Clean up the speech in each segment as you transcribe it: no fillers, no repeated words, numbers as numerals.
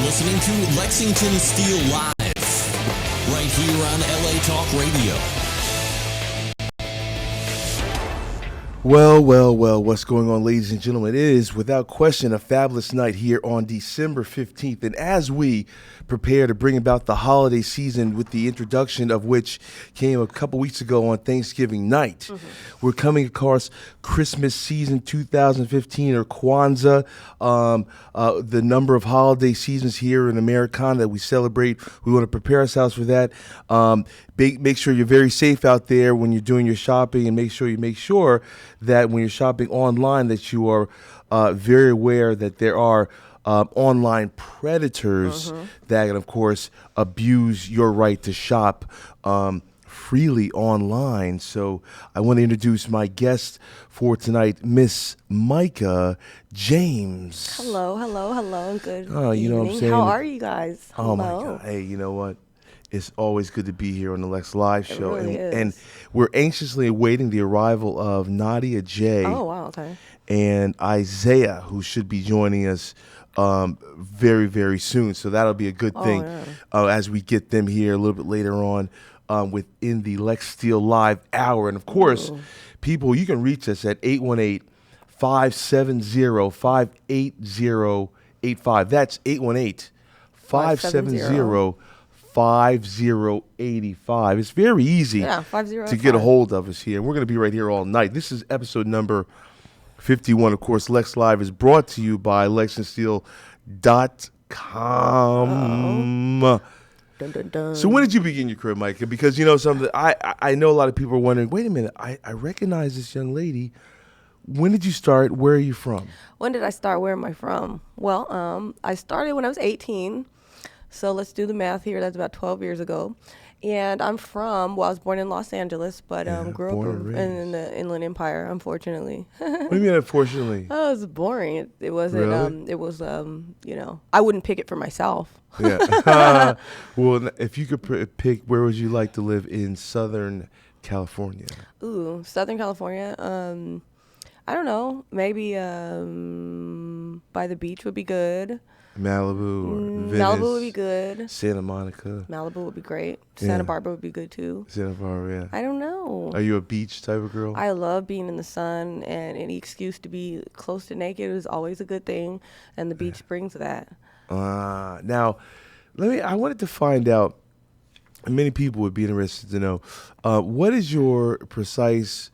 listening to Lexington Steele Live, right here on LA Talk Radio. Well, what's going on, ladies and gentlemen? It is, without question, a fabulous night here on December 15th. And as we prepare to bring about the holiday season, with the introduction of which came a couple weeks ago on Thanksgiving night, we're coming across Christmas season 2015, or Kwanzaa, the number of holiday seasons here in Americana that we celebrate. We want to prepare ourselves for that. Make sure you're very safe out there when you're doing your shopping, and make sure that when you're shopping online that you are very aware that there are online predators that can, of course, abuse your right to shop freely online. So I want to introduce my guest for tonight, Miss Micah James. Hello. Good you know what I'm evening. saying? How are you guys? Oh, my Hello. God. Hey, you know what? It's always good to be here on the Lex Live show. Really is. And we're anxiously awaiting the arrival of Nadia J. Oh, wow, okay. And Isaiah, who should be joining us very, very soon. So that'll be a good thing as we get them here a little bit later on within the Lex Steele Live hour. And, of course, people, you can reach us at 818-570-58085. That's 818-570-5085. It's very easy to get a hold of us here. We're going to be right here all night. This is episode number 51. Of course, Lex Live is brought to you by LexingtonSteele.com. Dun, dun, dun. So when did you begin your career, Micah? Because, you know, something I know a lot of people are wondering, wait a minute, I recognize this young lady. When did you start? Where are you from? When did I start? Where am I from? Well, I started when I was 18. So let's do the math here. That's about 12 years ago. And I was born in Los Angeles, but grew up in the Inland Empire, unfortunately. What do you mean, unfortunately? Oh, it was boring. It wasn't, Really? it was, I wouldn't pick it for myself. Yeah. Well, if you could pick, where would you like to live in Southern California? Ooh, Southern California. I don't know. Maybe by the beach would be good. Malibu or Venice. Malibu would be good. Santa Monica. Malibu would be great. Santa Barbara would be good too. Santa Barbara, yeah. I don't know. Are you a beach type of girl? I love being in the sun, and any excuse to be close to naked is always a good thing, and the beach brings that. Now, I wanted to find out, and many people would be interested to know, what is your precise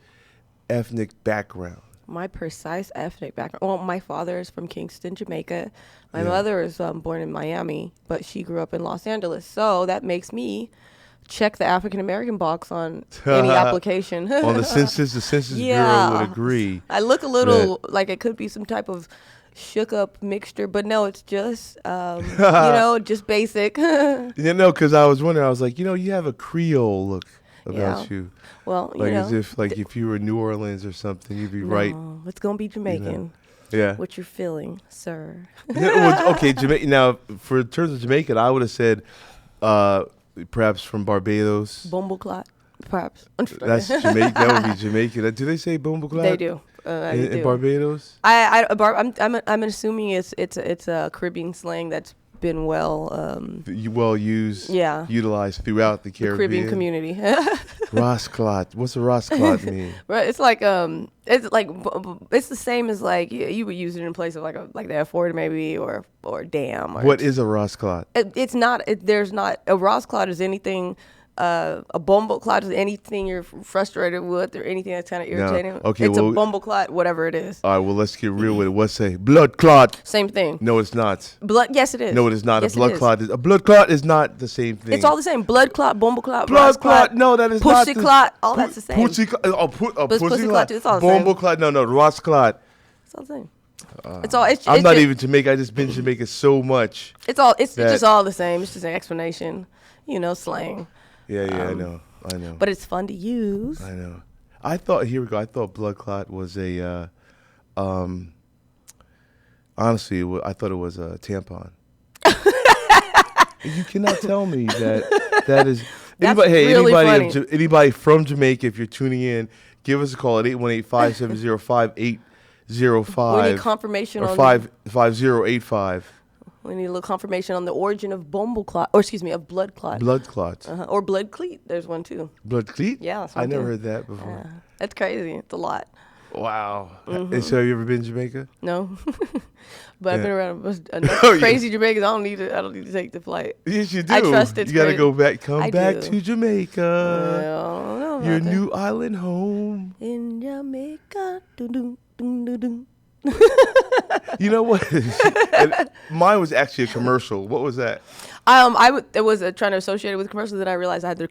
ethnic background? My precise ethnic background. Well, my father is from Kingston, Jamaica. My mother is born in Miami, but she grew up in Los Angeles. So that makes me check the African American box on any application. On the census Bureau would agree. I look a little like it could be some type of shook up mixture, but no, it's just just basic. Because I was wondering, I was like, you have a Creole look about you. Well, as if you were in New Orleans or something, you'd be right. It's gonna be Jamaican. Yeah. What you're feeling, sir. Okay, Jamaica. Now, for terms of Jamaican, I would have said perhaps from Barbados. Bumbleclot, perhaps. That's Jamaican. That would be Jamaican. Do they say bumbleclot? They do. In Barbados? I'm assuming it's a Caribbean slang that's been utilized throughout the Caribbean. The Caribbean community. Rosclot. What's a Rosclot mean? Right. It's the same as like you would use it in place of like the F-word maybe or damn. What is a Rosclot? It's not. There's not a Rosclot is anything. A bumbleclot is anything you're frustrated with or anything that's kind of irritating. No. Okay, it's a bumbleclot, whatever it is. All right, well, let's get real with it. What's a blood clot? Same thing. No, it's not. Yes, it is. No, it is not. Yes, a blood clot is not the same thing. It's all the same. Blood clot, bumbleclot, blood clot. No, that is not. Pussy clot. All that's the same. Pussy clot. Pussy clot too. It's all the same. Bumbleclot. No, Ross clot. It's all the same. It's I'm not even Jamaica. I just been Jamaica so much. It's just all the same. It's just an explanation. Slang. Yeah, I know. But it's fun to use. I know. I thought blood clot was a, honestly, I thought it was a tampon. You cannot tell me that is. Anybody from Jamaica, if you're tuning in, give us a call at 818-570-5805. We need confirmation or on 5085. We need a little confirmation on the origin of of blood clot. Blood clots. Or blood cleat. There's one too. Blood cleat? Yeah, that's I one never too. heard that before. Yeah, that's crazy. It's a lot. Wow. And so have you ever been to Jamaica? No, but I've been around enough Oh, yeah. crazy Jamaicans. I don't need to take the flight. Yes, you do. I trust it's You got to great. go back. Come I back do. to Jamaica. I don't know Your about that. new island home. In Jamaica. Dun, dun, dun, dun, dun. You know what? And mine was actually a commercial. What was that? It was trying to associate it with commercials, then I realized I had the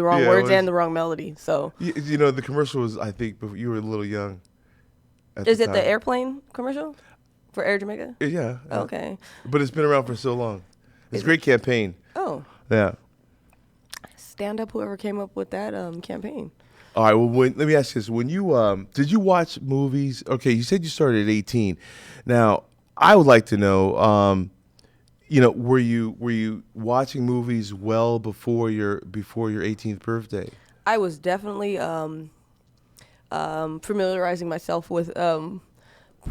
wrong Yeah, it words was- and the wrong melody. So You know, the commercial was, I think, before you were a little young. at is it the time. airplane commercial for Air Jamaica? Yeah. Okay. But it's been around for so long. It's Is a great campaign. Oh, Yeah. stand up! Whoever came up with that campaign. All right. Well, let me ask you this: when you did you watch movies? Okay, you said you started at 18. Now, I would like to know. Were you watching movies well before your 18th birthday? I was definitely familiarizing myself with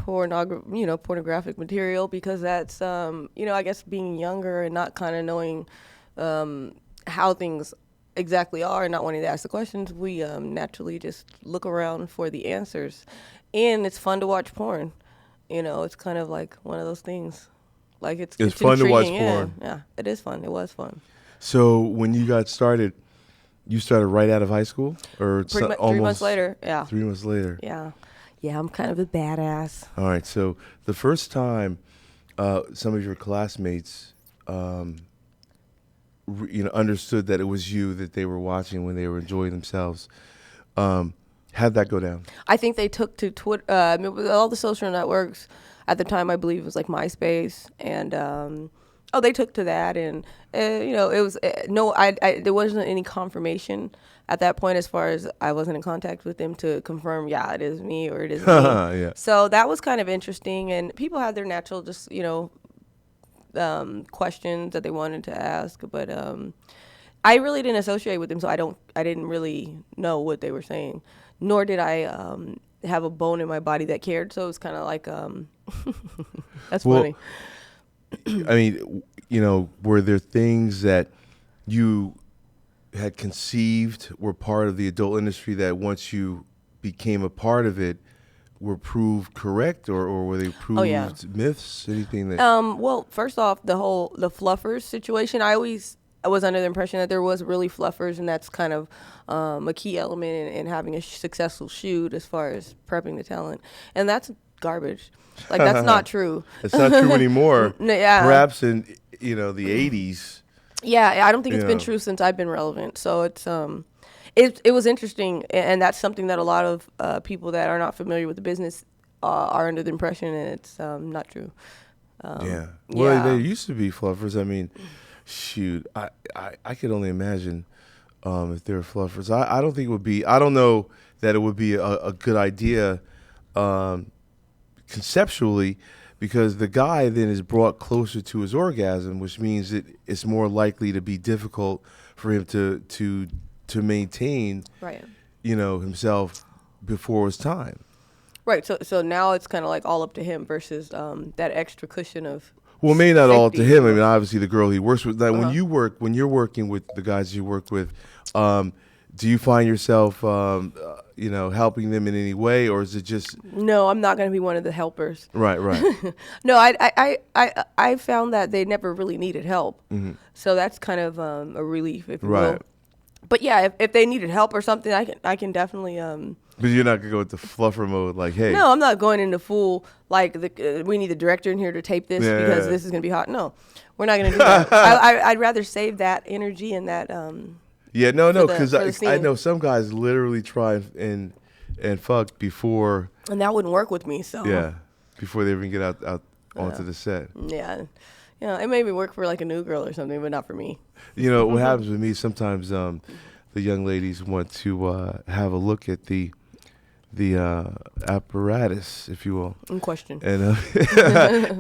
pornographic material because that's I guess being younger and not kind of knowing how things exactly are and not wanting to ask the questions, we naturally just look around for the answers. And it's fun to watch porn. It's kind of like one of those things. Like it's fun to watch intriguing, porn. Yeah, it is fun. It was fun. So when you got started, you started right out of high school, or Pretty almost 3 months later. Yeah. 3 months later. Yeah. Yeah, I'm kind of a badass. All right. So the first time some of your classmates, understood that it was you that they were watching when they were enjoying themselves, how'd that go down? I think they took to Twitter, with all the social networks at the time. I believe it was like MySpace, and they took to that, and it was there wasn't any confirmation at that point as far as I wasn't in contact with them to confirm, yeah, it is me or it is me. Yeah. So that was kind of interesting, and people had their natural just questions that they wanted to ask, but I really didn't associate with them, so I didn't really know what they were saying, nor did I have a bone in my body that cared. So it was kind of like that's funny. I mean, were there things that you had conceived were part of the adult industry that once you became a part of it were proved correct, or were they proved myths? Anything that? Well, first off, the fluffers situation, I was under the impression that there was really fluffers, and that's kind of a key element in having a successful shoot as far as prepping the talent. And that's garbage. Like, that's not true. It's not true anymore. Yeah. Perhaps in the 80s. Yeah, I don't think it's been Yeah. true since I've been relevant. So it's it was interesting, and that's something that a lot of people that are not familiar with the business are under the impression, and it's not true. Yeah. Well, yeah. there used to be fluffers. I mean, shoot, I could only imagine if there were fluffers. I don't think it would be. I don't know that it would be a good idea conceptually, because the guy then is brought closer to his orgasm, which means it's more likely to be difficult for him to maintain, Right. himself before his time. Right. So now it's kind of like all up to him versus that extra cushion of. Well, maybe not all to safety. him. I mean, obviously the girl he works with. Like Uh-huh. when you're working with the guys you work with, do you find yourself, helping them in any way, or is it just No, I'm not going to be one of the helpers. right? No, I found that they never really needed help. Mm-hmm. So that's kind of a relief, if you Right. will. But yeah, if they needed help or something, I can definitely. But you're not gonna go with the fluffer mode, like, hey, No, I'm not going into full like we need the director in here to tape this Yeah, because yeah. this is going to be hot. No, we're not going to do that. I'd rather save that energy and that. yeah, no, for the- because for the I scene. know some guys literally try and fuck before, And that wouldn't work with me. So before they even get out onto the set. yeah, it maybe work for like a new girl or something, but not for me. What happens with me sometimes, the young ladies want to have a look at the apparatus, if you will, In question. and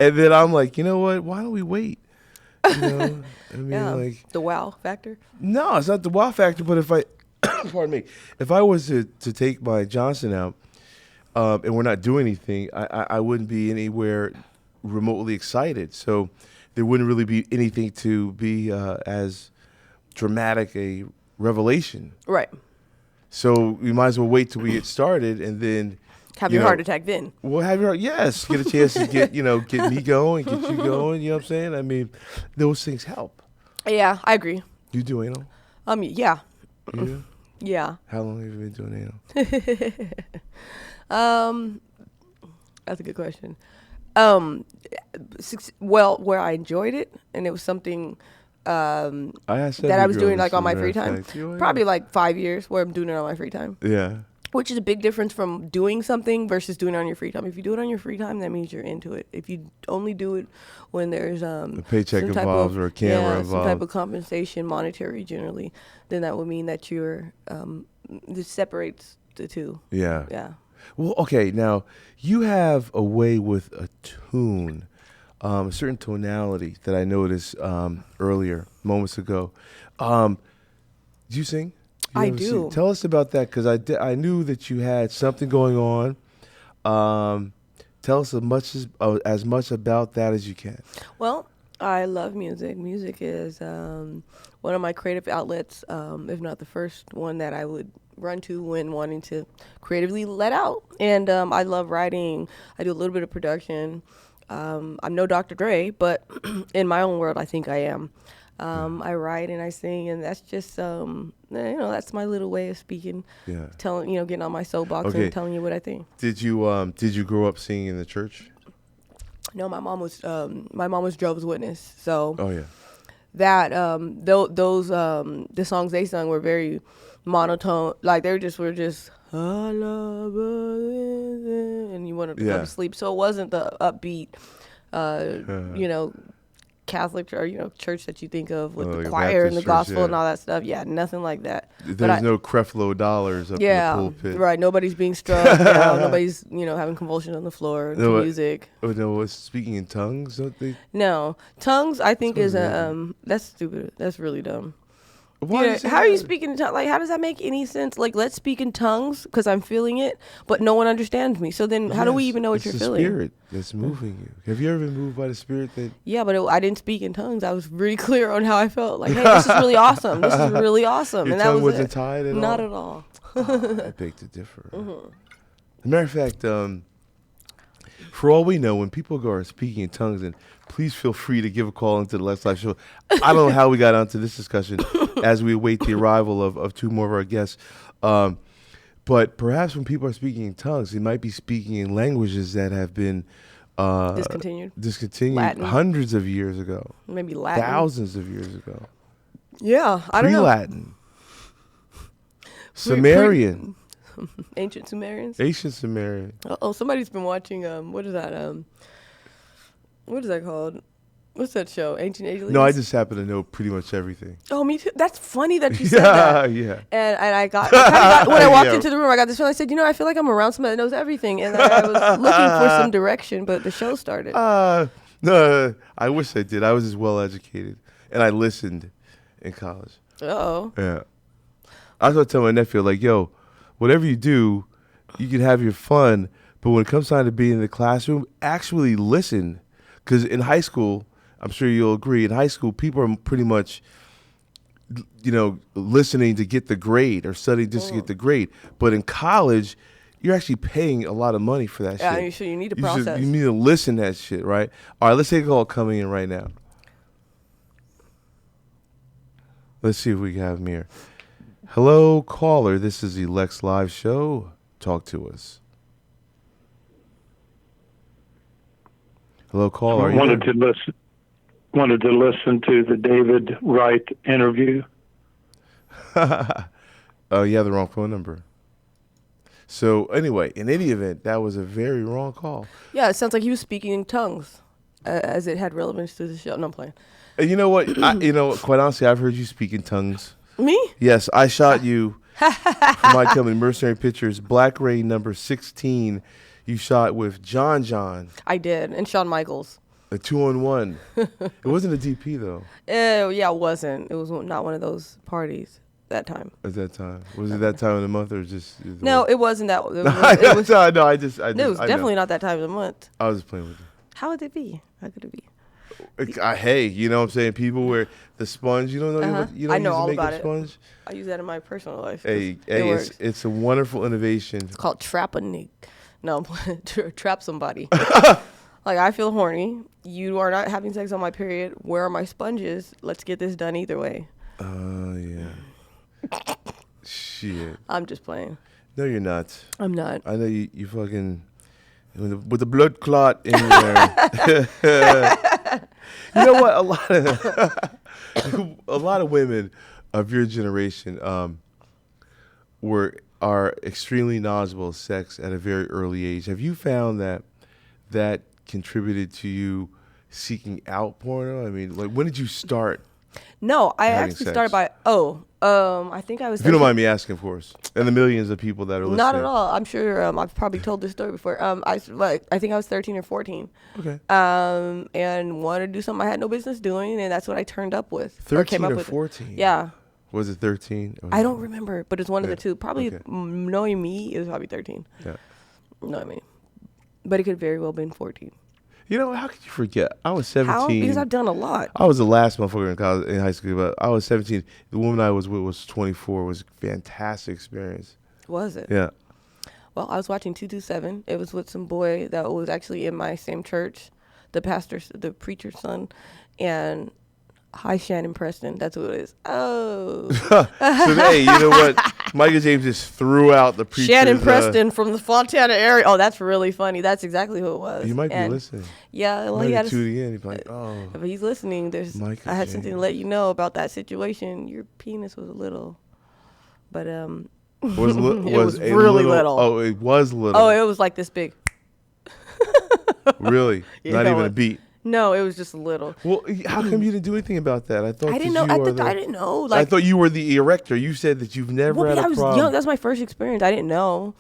and then I'm like, you know what? Why don't we wait? I mean, Yeah, like, the wow factor. no, it's not the wow factor. But if I, pardon me, if I was to take my Johnson out, and we're not doing anything, I wouldn't be anywhere remotely excited. So there wouldn't really be anything to be as dramatic a revelation. Right. So we might as well wait till we get started and then have your heart attack then. Well, have your yes, get a chance to get me going, get you going. You know what I'm saying? I mean, those things help. Yeah, I agree. You do anal? Yeah. You do? Yeah. How long have you been doing anal? That's a good question. Well, where I enjoyed it, and it was something that I was doing like on my free time. Probably like 5 years where I'm doing it on my free time. Yeah. Which is a big difference from doing something versus doing it on your free time. If you do it on your free time, that means you're into it. If you only do it when there's a paycheck involved or a camera involved, some type of compensation, monetary generally, then that would mean that you're this separates the two. Yeah. Yeah. Well, okay. Now you have a way with a tune, a certain tonality that I noticed earlier, moments ago. Do you sing? I do. Tell us about that, because I knew that you had something going on. Tell us as much about that as you can. Well, I love music. Music is one of my creative outlets, if not the first one that I would run to when wanting to creatively let out. And I love writing. I do a little bit of production. I'm no Dr. Dre, but in my own world, I think I am. I write and I sing, and that's just, that's my little way of speaking. Yeah. Telling, getting on my soapbox and telling you what I think. Did you grow up singing in the church? No, my mom was Jehovah's Witness. So. Oh yeah. That the songs they sung were very monotone, like were just and you wanted to go to sleep. So it wasn't the upbeat, Catholic or church that you think of with the choir and the gospel and all that stuff. Yeah, nothing like that. There's no Creflo dollars up in the pulpit. Right. Nobody's being struck down. Nobody's having convulsions on the floor to music. Oh no, speaking in tongues, don't they? No, tongues I think is that's stupid. That's really dumb. Why how are you speaking in tongues? Like, how does that make any sense? Like, let's speak in tongues because I'm feeling it, but no one understands me. So then how do we even know what you're feeling? It's the spirit that's moving you. Have you ever been moved by the spirit that... Yeah, but I didn't speak in tongues. I was really clear on how I felt. Like, hey, this is really awesome. This is really awesome. Your and tongue that was wasn't tied at all? Not at all. I beg to differ. Mm-hmm. As a matter of fact, for all we know, when people are speaking in tongues, and please feel free to give a call into the Lex Live Show. I don't know how we got onto this discussion as we await the arrival of two more of our guests. But perhaps when people are speaking in tongues, they might be speaking in languages that have been discontinued Latin. Hundreds of years ago. Maybe Latin. Thousands of years ago. Yeah, I don't know. Pre-Latin. Sumerian. Ancient Sumerians? Ancient Sumerian. Oh, somebody's been watching, what is that? What is that called? What's that show? Ancient Aliens? No, I just happen to know pretty much everything. Oh, me too. That's funny that you said that. Yeah. And I got when I walked into the room, I got this feeling. I said, I feel like I'm around somebody that knows everything. And I was looking for some direction, but the show started. No, I wish I did. I was just well educated, and I listened in college. Uh-oh. Yeah. I was going to tell my nephew, like, yo, whatever you do, you can have your fun, but when it comes time to be in the classroom, actually listen. Because in high school, I'm sure you'll agree, in high school, people are pretty much, listening to get the grade or studying just to get the grade. But in college, you're actually paying a lot of money for that shit. Yeah, so you need to process. You need to listen to that shit, right? All right, let's take a call coming in right now. Let's see if we can have him here. Hello, caller. This is the Lex Live Show. Talk to us. Hello, caller. Wanted to listen to the David Wright interview. Oh, you have the wrong phone number. So anyway, in any event, that was a very wrong call. Yeah, it sounds like he was speaking in tongues, as it had relevance to the show. No, I'm playing. You know what? Quite honestly, I've heard you speak in tongues. Me? Yes, I shot you for my company, Mercenary Pictures, Black Rain number 16. You shot with John. I did, and Shawn Michaels. A 2-on-1. It wasn't a DP though. Yeah, it wasn't. It was not one of those parties that time. At that time, was it that time of the month or just? No, it wasn't that. It was no, I just. It was definitely not that time of the month. I was just playing with you. How would it be? How could it be? Hey, you know what I'm saying? People wear the sponge. You don't know. You don't I know use a all makeup about it. sponge. I use that in my personal life. Hey, it works. it's a wonderful innovation. It's called trap a nigga. No, trap somebody. Like, I feel horny. You are not having sex on my period. Where are my sponges? Let's get this done either way. Oh, yeah. Shit. I'm just playing. No, you're not. I'm not. I know you fucking with the blood clot in there. You know what? A lot of women of your generation are extremely knowledgeable of sex at a very early age. Have you found that contributed to you seeking out porno? I mean, like, when did you start? No, I having actually sex? started by I think I was. If you don't mind me asking, of course, and the millions of people that are listening. Not at all. I'm sure I've probably told this story before. I think I was 13 or 14. Okay. And wanted to do something I had no business doing, and that's what I turned up with. 13 or 14. Yeah. Was it 13? I don't remember, but it's one of the two. Probably Okay. knowing me, it was probably 13. Yeah. You know what I mean? But it could very well have been 14. You know, how could you forget? I was 17. How? Because I've done a lot. I was the last motherfucker in college, in high school, but I was 17. The woman I was with was 24. It was a fantastic experience. Was it? Yeah. Well, I was watching 227. It was with some boy that was actually in my same church, the preacher's son, and hi, Shannon Preston. That's who it is. Oh. So, hey, you know what? Michael James just threw out the preacher's... Shannon Preston from the Fontana area. Oh, that's really funny. That's exactly who it was. You might be listening. Yeah, well, he he had tuning in. He'd be like, oh. If he's listening, Michael I had James. something to let you know about that situation. Your penis was a little, but it was really little. Oh, it was little. Oh, it was like this big. Really? You Not know even a it. beat. No, it was just a little. Well, how come you didn't do anything about that? I thought I didn't that know. you are I didn't know. I Like, thought you were the erector. You said that you've never had I a was problem. young. That's my first experience. I didn't know.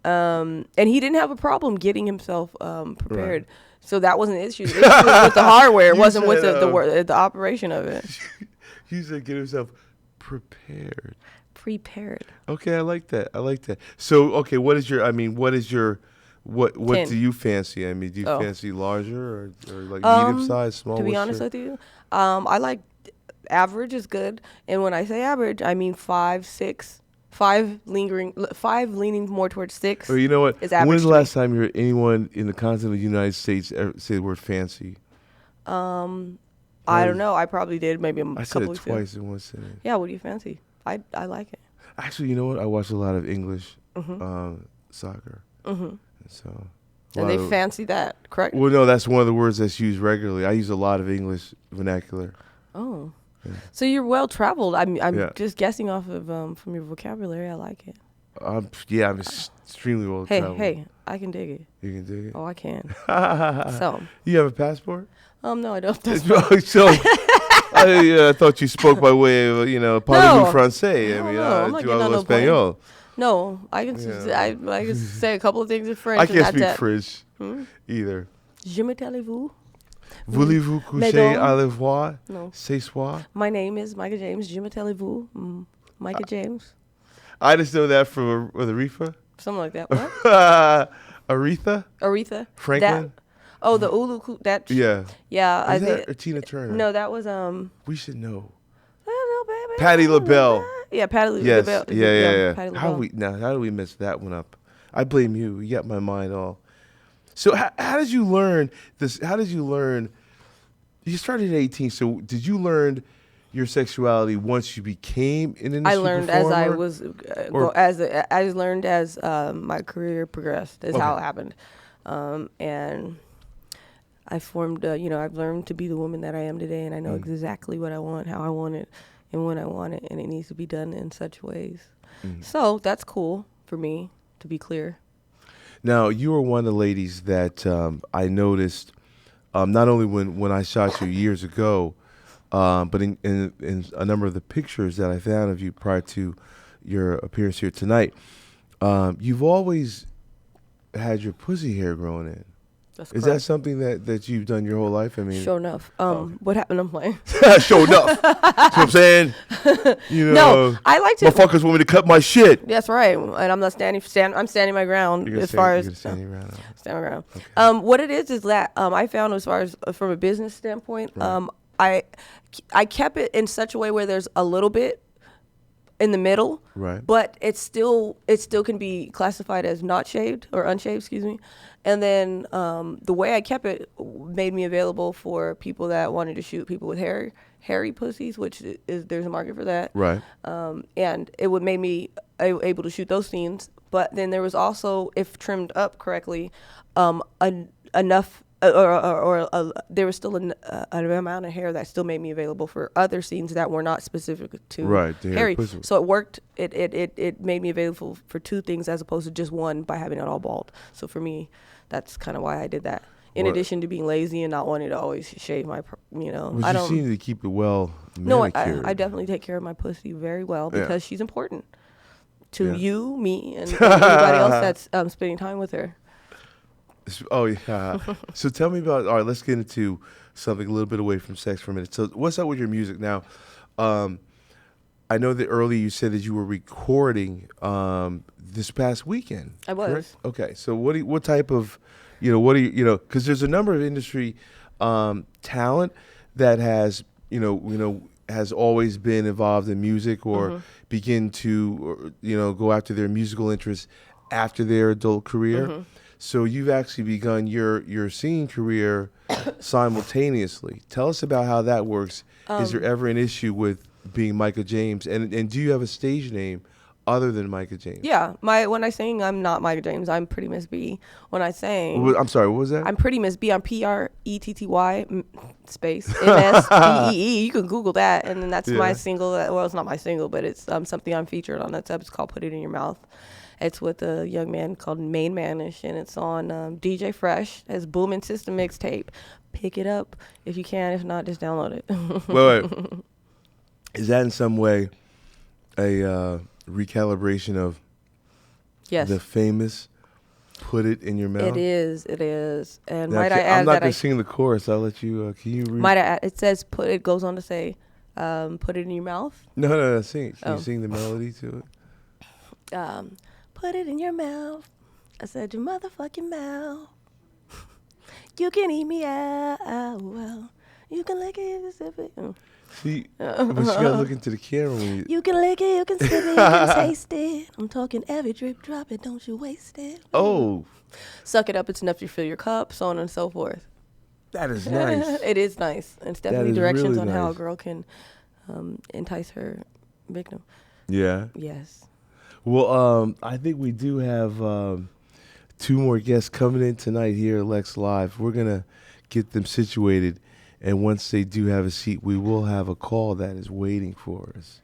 And he didn't have a problem getting himself prepared. Right. So that wasn't an issue. The issue was with the hardware. It You wasn't with said, the operation of it. You said get himself prepared. Prepared. Okay, I like that. So, okay, what is your 10. Do you fancy? I mean, do you fancy larger or like medium size, small? To be honest with you, I like average is good. And when I say average, I mean 5, 6, 5 leaning more towards 6. Or you know what? Is average. When's the last time you heard anyone in the continent of the United States ever say the word fancy? I don't know. I probably did maybe a I said couple it weeks twice ago. in one sentence. Yeah, what do you fancy? I like it. Actually, you know what? I watch a lot of English soccer. Mm-hmm. So. And they fancy that, correct? Well, no, that's one of the words that's used regularly. I use a lot of English vernacular. Oh. Yeah. So you're well traveled. I'm Yeah. just guessing off of from your vocabulary. I like it. I'm extremely well traveled. Hey, I can dig it. You can dig it? Oh, I can. So. You have a passport? No, I don't. So, I thought you spoke by way of, parlez-vous français? No, I mean, I'm not tu getting on hablas no plane. español. No, I can I can say a couple of things in French. I can't and speak that's it. French either. Je m'appelle-vous? Voulez-vous coucher Mesdames? à la voix No. ce soir? My name is Micah James. Je m'appelle-vous? Micah James. I just know that from Aretha. Something like that. What? Aretha? Aretha? Franklin? The Ulu. That. Yeah. Yeah. Is that or Tina Turner? No, that was We should know. Little baby, Patti LaBelle. Yeah, Patti Yes. LaBelle. Yeah. Patti How LaBelle. do we mess that one up? I blame you. You got my mind all. So how did you learn this? How did you learn? You started at 18. So did you learn your sexuality once you became an industry I learned as I performer? was Or- I learned as my career progressed. Is how it happened, and I formed. I've learned to be the woman that I am today, and I know exactly what I want, how I want it, and when I want it, and it needs to be done in such ways. So that's cool for me, to be clear. Now, you were one of the ladies that I noticed not only when I shot you years ago, but in a number of the pictures that I found of you prior to your appearance here tonight. You've always had your pussy hair growing in. That's Is correct. that something that you've done your whole life? I mean, Sure enough. What happened? I'm playing. sure enough. That's what I'm saying. You know, No, I like to. motherfuckers want me to cut my shit. That's right, and I'm not I'm standing my ground You're gonna as stand- far you're as gonna stand your ground out. stand my ground. Okay. What it is that I found as far as from a business standpoint, Right. I kept it in such a way where there's a little bit in the middle, Right. but it still can be classified as not shaved or unshaved, excuse me. And then the way I kept it made me available for people that wanted to shoot people with hairy pussies, which is there's a market for that. Right. And it would make me able to shoot those scenes. But then there was also, if trimmed up correctly, enough. There was still an amount of hair that still made me available for other scenes that were not specific to Right, the hairy hairy. pussy. So it worked. It made me available for two things as opposed to just one by having it all bald. So for me, that's kind of why I did that. In What- addition to being lazy and not wanting to always shave my, But I you don't. seem to keep it well No, manicured. I definitely take care of my pussy very well Yeah. because she's important to Yeah. you, me, and anybody else that's spending time with her. Oh yeah. So tell me about. All right, let's get into something a little bit away from sex for a minute. So what's up with your music now? I know that earlier you said that you were recording this past weekend. I was. Correct? Okay. So what type of, what do you, because there's a number of industry talent that has has always been involved in music or begin to go after their musical interests after their adult career. So you've actually begun your singing career simultaneously. Tell us about how that works. Is there ever an issue with being Micah James? And do you have a stage name other than Micah James? Yeah, when I sing, I'm not Micah James. I'm Pretty Miss B. When I sing, I'm sorry, what was that? I'm Pretty Miss B. I'm PRETTY space MSBEE. You can Google that, and then that's Yeah. my single. Well, it's not my single, but it's something I'm featured on. That's It's called "Put It in Your Mouth." It's with a young man called Main Manish, and it's on DJ Fresh. It's Booming System mixtape. Pick it up if you can. If not, just download it. Wait. Is that in some way a recalibration of Yes, the famous "Put It in Your Mouth"? it is. It is. And Now, might I add I'm not that going to sing the chorus. I'll let you. Can you read? might I add, it says put. It goes on to say, put it in your mouth. No, sing it. Can Oh. you sing the melody to it? Put it in your mouth. I said your motherfucking mouth. You can eat me out. Well, you can lick it, you can sip it. See, but you got to look into the camera when you. You can lick it, you can sip it, you can taste it. I'm talking every drip, drop it, don't you waste it. Oh, Suck it up, it's enough to fill your cup, so on and so forth. that is nice. It is nice. It's definitely is directions really on how a nice. girl can entice her victim. Yeah. Yes. Well, I think we do have two more guests coming in tonight here at Lex Live. We're gonna get them situated, and once they do have a seat, we will have a call that is waiting for us.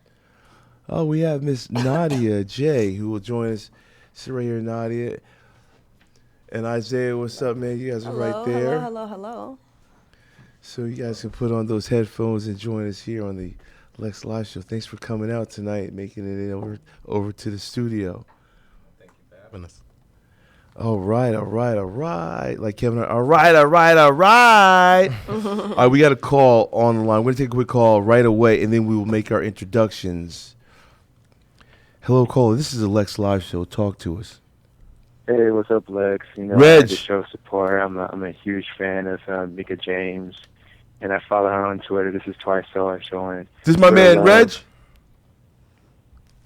Oh, we have Miss Nadia J, who will join us. Sit right here, Nadia. And Isaiah, what's up, man? You guys are right there. Hello. So you guys can put on those headphones and join us here on the Lex Live Show. Thanks for coming out tonight, making it in over to the studio. Thank you for having us. All right. Like Kevin, all right. All right, we got a call on the line. We're going to take a quick call right away, and then we will make our introductions. Hello, caller. This is the Lex Live Show. Talk to us. Hey, what's up, Lex? Reg. I had to show support. I'm a huge fan of Micah James, and I follow her on Twitter. This is twice so I showing. This is my man, Reg.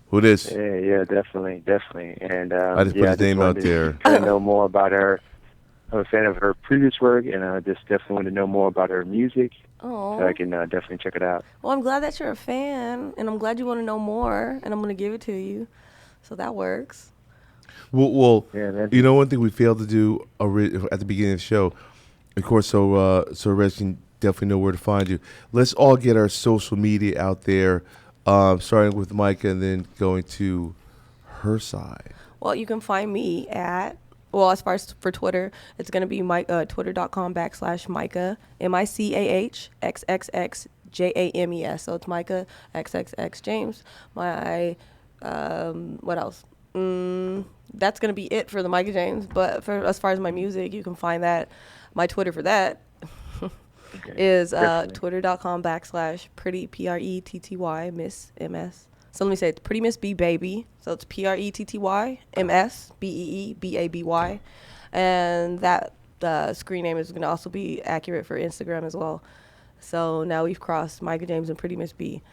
Who this? Yeah, definitely. And I just put his name out there. I know more about her. I'm a fan of her previous work, and I just definitely want to know more about her music, Oh. so I can definitely check it out. Well, I'm glad that you're a fan, and I'm glad you want to know more, and I'm going to give it to you. So that works. Well, Yeah, man. one thing we failed to do at the beginning of the show, of course, so Reg can definitely know where to find you. Let's all get our social media out there, starting with Micah and then going to her side. Well, you can find me at, as far as for Twitter, it's going to be twitter.com/Micah, MICAHXXXJAMES. So it's Micah XXX James. My, what else? that's going to be it for the Micah James. But for as far as my music, you can find that. My Twitter for that is twitter.com/pretty, PRETTY, Miss MS. So let me say it's Pretty Miss B Baby. So it's PRETTY MS BEEBABY. And that screen name is going to also be accurate for Instagram as well. So now we've crossed Micah James and Pretty Miss B.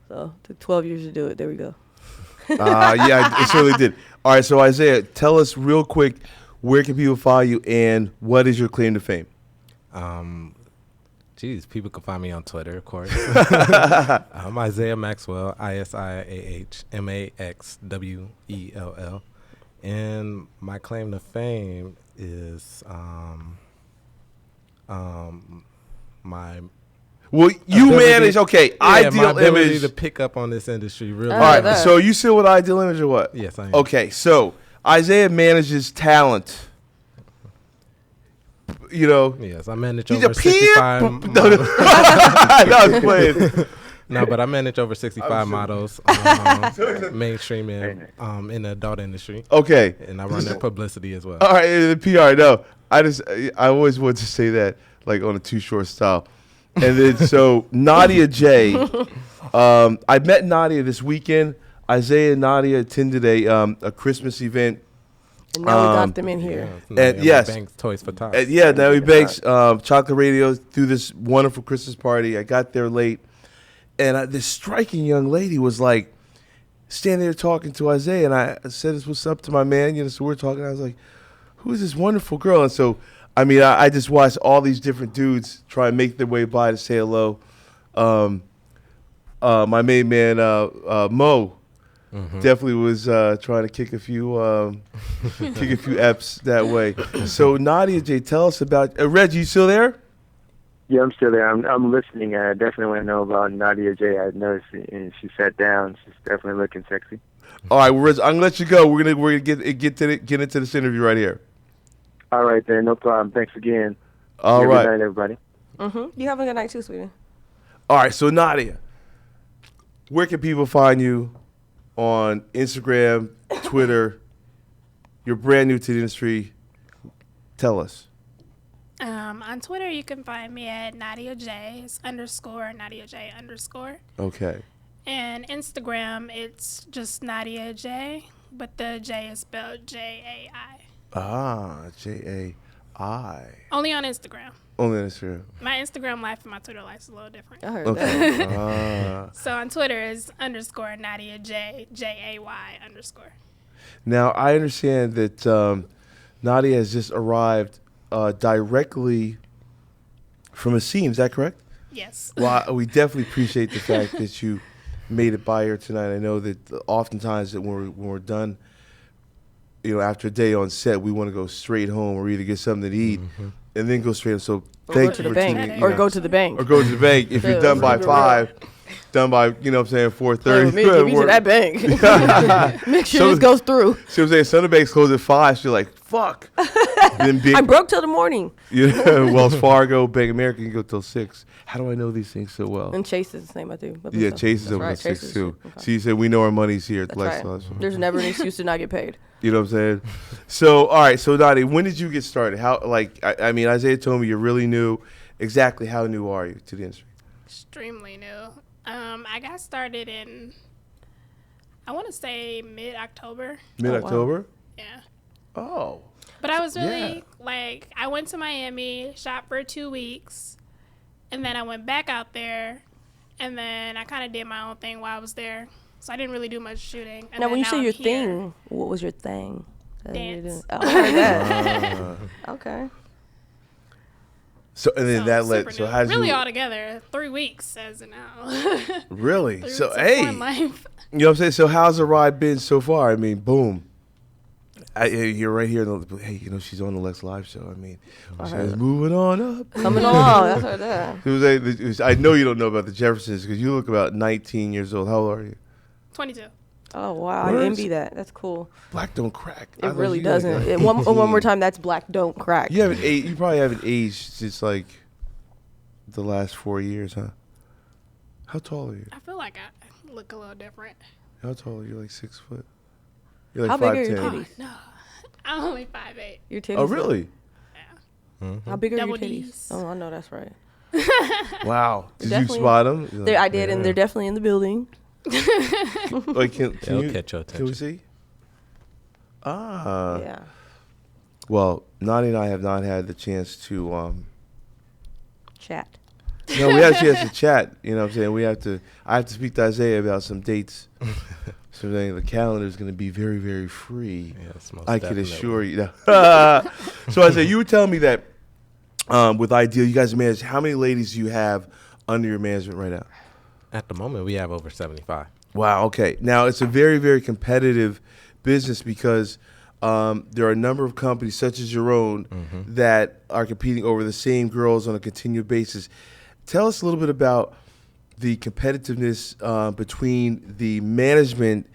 So it took 12 years to do it. There we go. Yeah, it certainly did. All right, so Isaiah, tell us real quick, where can people find you and what is your claim to fame? People can find me on Twitter, of course. I'm Isaiah Maxwell, ISIAHMAXWELL. And my claim to fame is my Well, you manage, okay, Ideal my ability Image. to pick up on this industry really All right, that. so you still with Ideal Image or what? Yes, I am. Okay, so Isaiah manages talent. You know, Yes, I manage he's over a peer. 65 No, models. no, I was playing. No, but I manage over 65 models, mainstream and in the adult industry. Okay. And I run their publicity as well. All right, the PR. No, I always wanted to say that like on a Too Short style, and then so Nadia J. I met Nadia this weekend. Isaiah and Nadia attended a Christmas event. And now we got them in here. And yes. Banks Toys for Tots. Naomi Banks, Chocolate Radio, threw this wonderful Christmas party. I got there late, and this striking young lady was like standing there talking to Isaiah, and I said, "What's up?" to my man. You know, so we're talking. I was like, "Who is this wonderful girl?" And so, I mean, I just watched all these different dudes try and make their way by to say hello. My main man, Mo. Definitely was trying to kick a few eps that way. So Nadia J, tell us about Reggie. You still there? Yeah, I'm still there. I'm listening. I definitely want to know about Nadia J. I noticed and she sat down. She's definitely looking sexy. All right, well, Reggie, I'm gonna let you go. We're gonna get into this interview right here. All right, then, no problem. Thanks again. All right. Good night, everybody. You have a good night too, sweetie. All right, so Nadia, where can people find you on Instagram, Twitter? You're brand new to the industry. Tell us. On Twitter, you can find me at Nadia J. It's _ Nadia J _. Okay. And Instagram, it's just Nadia J, but the J is spelled J-A-I. J-A-I. Only on Instagram. Only on Instagram. My Instagram life and my Twitter life is a little different. I heard that. Okay. So on Twitter is _ Nadia J, J-A-Y _. Now, I understand that Nadia has just arrived directly from a scene. Is that correct? Yes. Well, we definitely appreciate the fact that you made it by here tonight. I know that oftentimes that when we're done, you know, after a day on set, we want to go straight home or either get something to eat and then go straight. So thank you for tuning in. Or go to the bank. Or go to the bank if you're done by 5. Done by, you know what I'm saying, 4:30. Me to that bank. Make sure this goes through. See what I'm saying? Some of the banks close at 5. So you're like, fuck. Then big, I'm broke till the morning. Wells Fargo, Bank of America can go till 6. How do I know these things so well? And Chase is the same, I think. Yeah, Chase is over at 6 too. So you said we know our money's here at the That's Lexington. right. There's never an excuse to not get paid. You know what I'm saying? So, all right. So, Nadia, when did you get started? How, I mean, Isaiah told me you're really new. Exactly how new are you to the industry? Extremely new. I got started in, I want to say mid-October. Mid-October? Yeah. Oh. But I was really, I went to Miami, shot for 2 weeks, and then I went back out there, and then I kind of did my own thing while I was there. So I didn't really do much shooting. And now, when you say your thing, what was your thing? Dance. Oh, I heard that. Okay. So, and then that led, so how did really you? all together, 3 weeks as of now. Really? 3 So, weeks of hey. fun life. You know what I'm saying? So how's the ride been so far? I mean, boom. You're right here. Hey, you know, she's on the Lex Live show. I mean, she's moving on up. Coming along. That's right there. I know you don't know about the Jeffersons because you look about 19 years old. How old are you? 22. Oh, wow. Words? I envy that. That's cool. Black don't crack. It really doesn't. One more time, that's black don't crack. You probably haven't aged since like the last 4 years, huh? How tall are you? I feel like I look a little different. How tall are you? Like 6 foot? You're like How big are 5'10". your titties? No. I'm only 5'8". Your titties. Oh, really? How big are Double your titties? Ds. Oh, I know that's right. Wow. Did you Definitely- spot them? I did, and they're definitely in the building. Like, can They'll you catch your Can we attention. see? Ah. Yeah. Well, Nani and I have not had the chance to. Chat. No, we actually have to chat. You know what I'm saying? I have to speak to Isaiah about some dates. So then the calendar is going to be very, very free. Yes, most I can definitely. assure you. So Isaiah, you were telling me that with Ideal, you guys manage, how many ladies do you have under your management right now? At the moment, we have over 75. Wow, okay. Now, it's a very, very competitive business because there are a number of companies, such as your own, that are competing over the same girls on a continued basis. Tell us a little bit about the competitiveness between the management,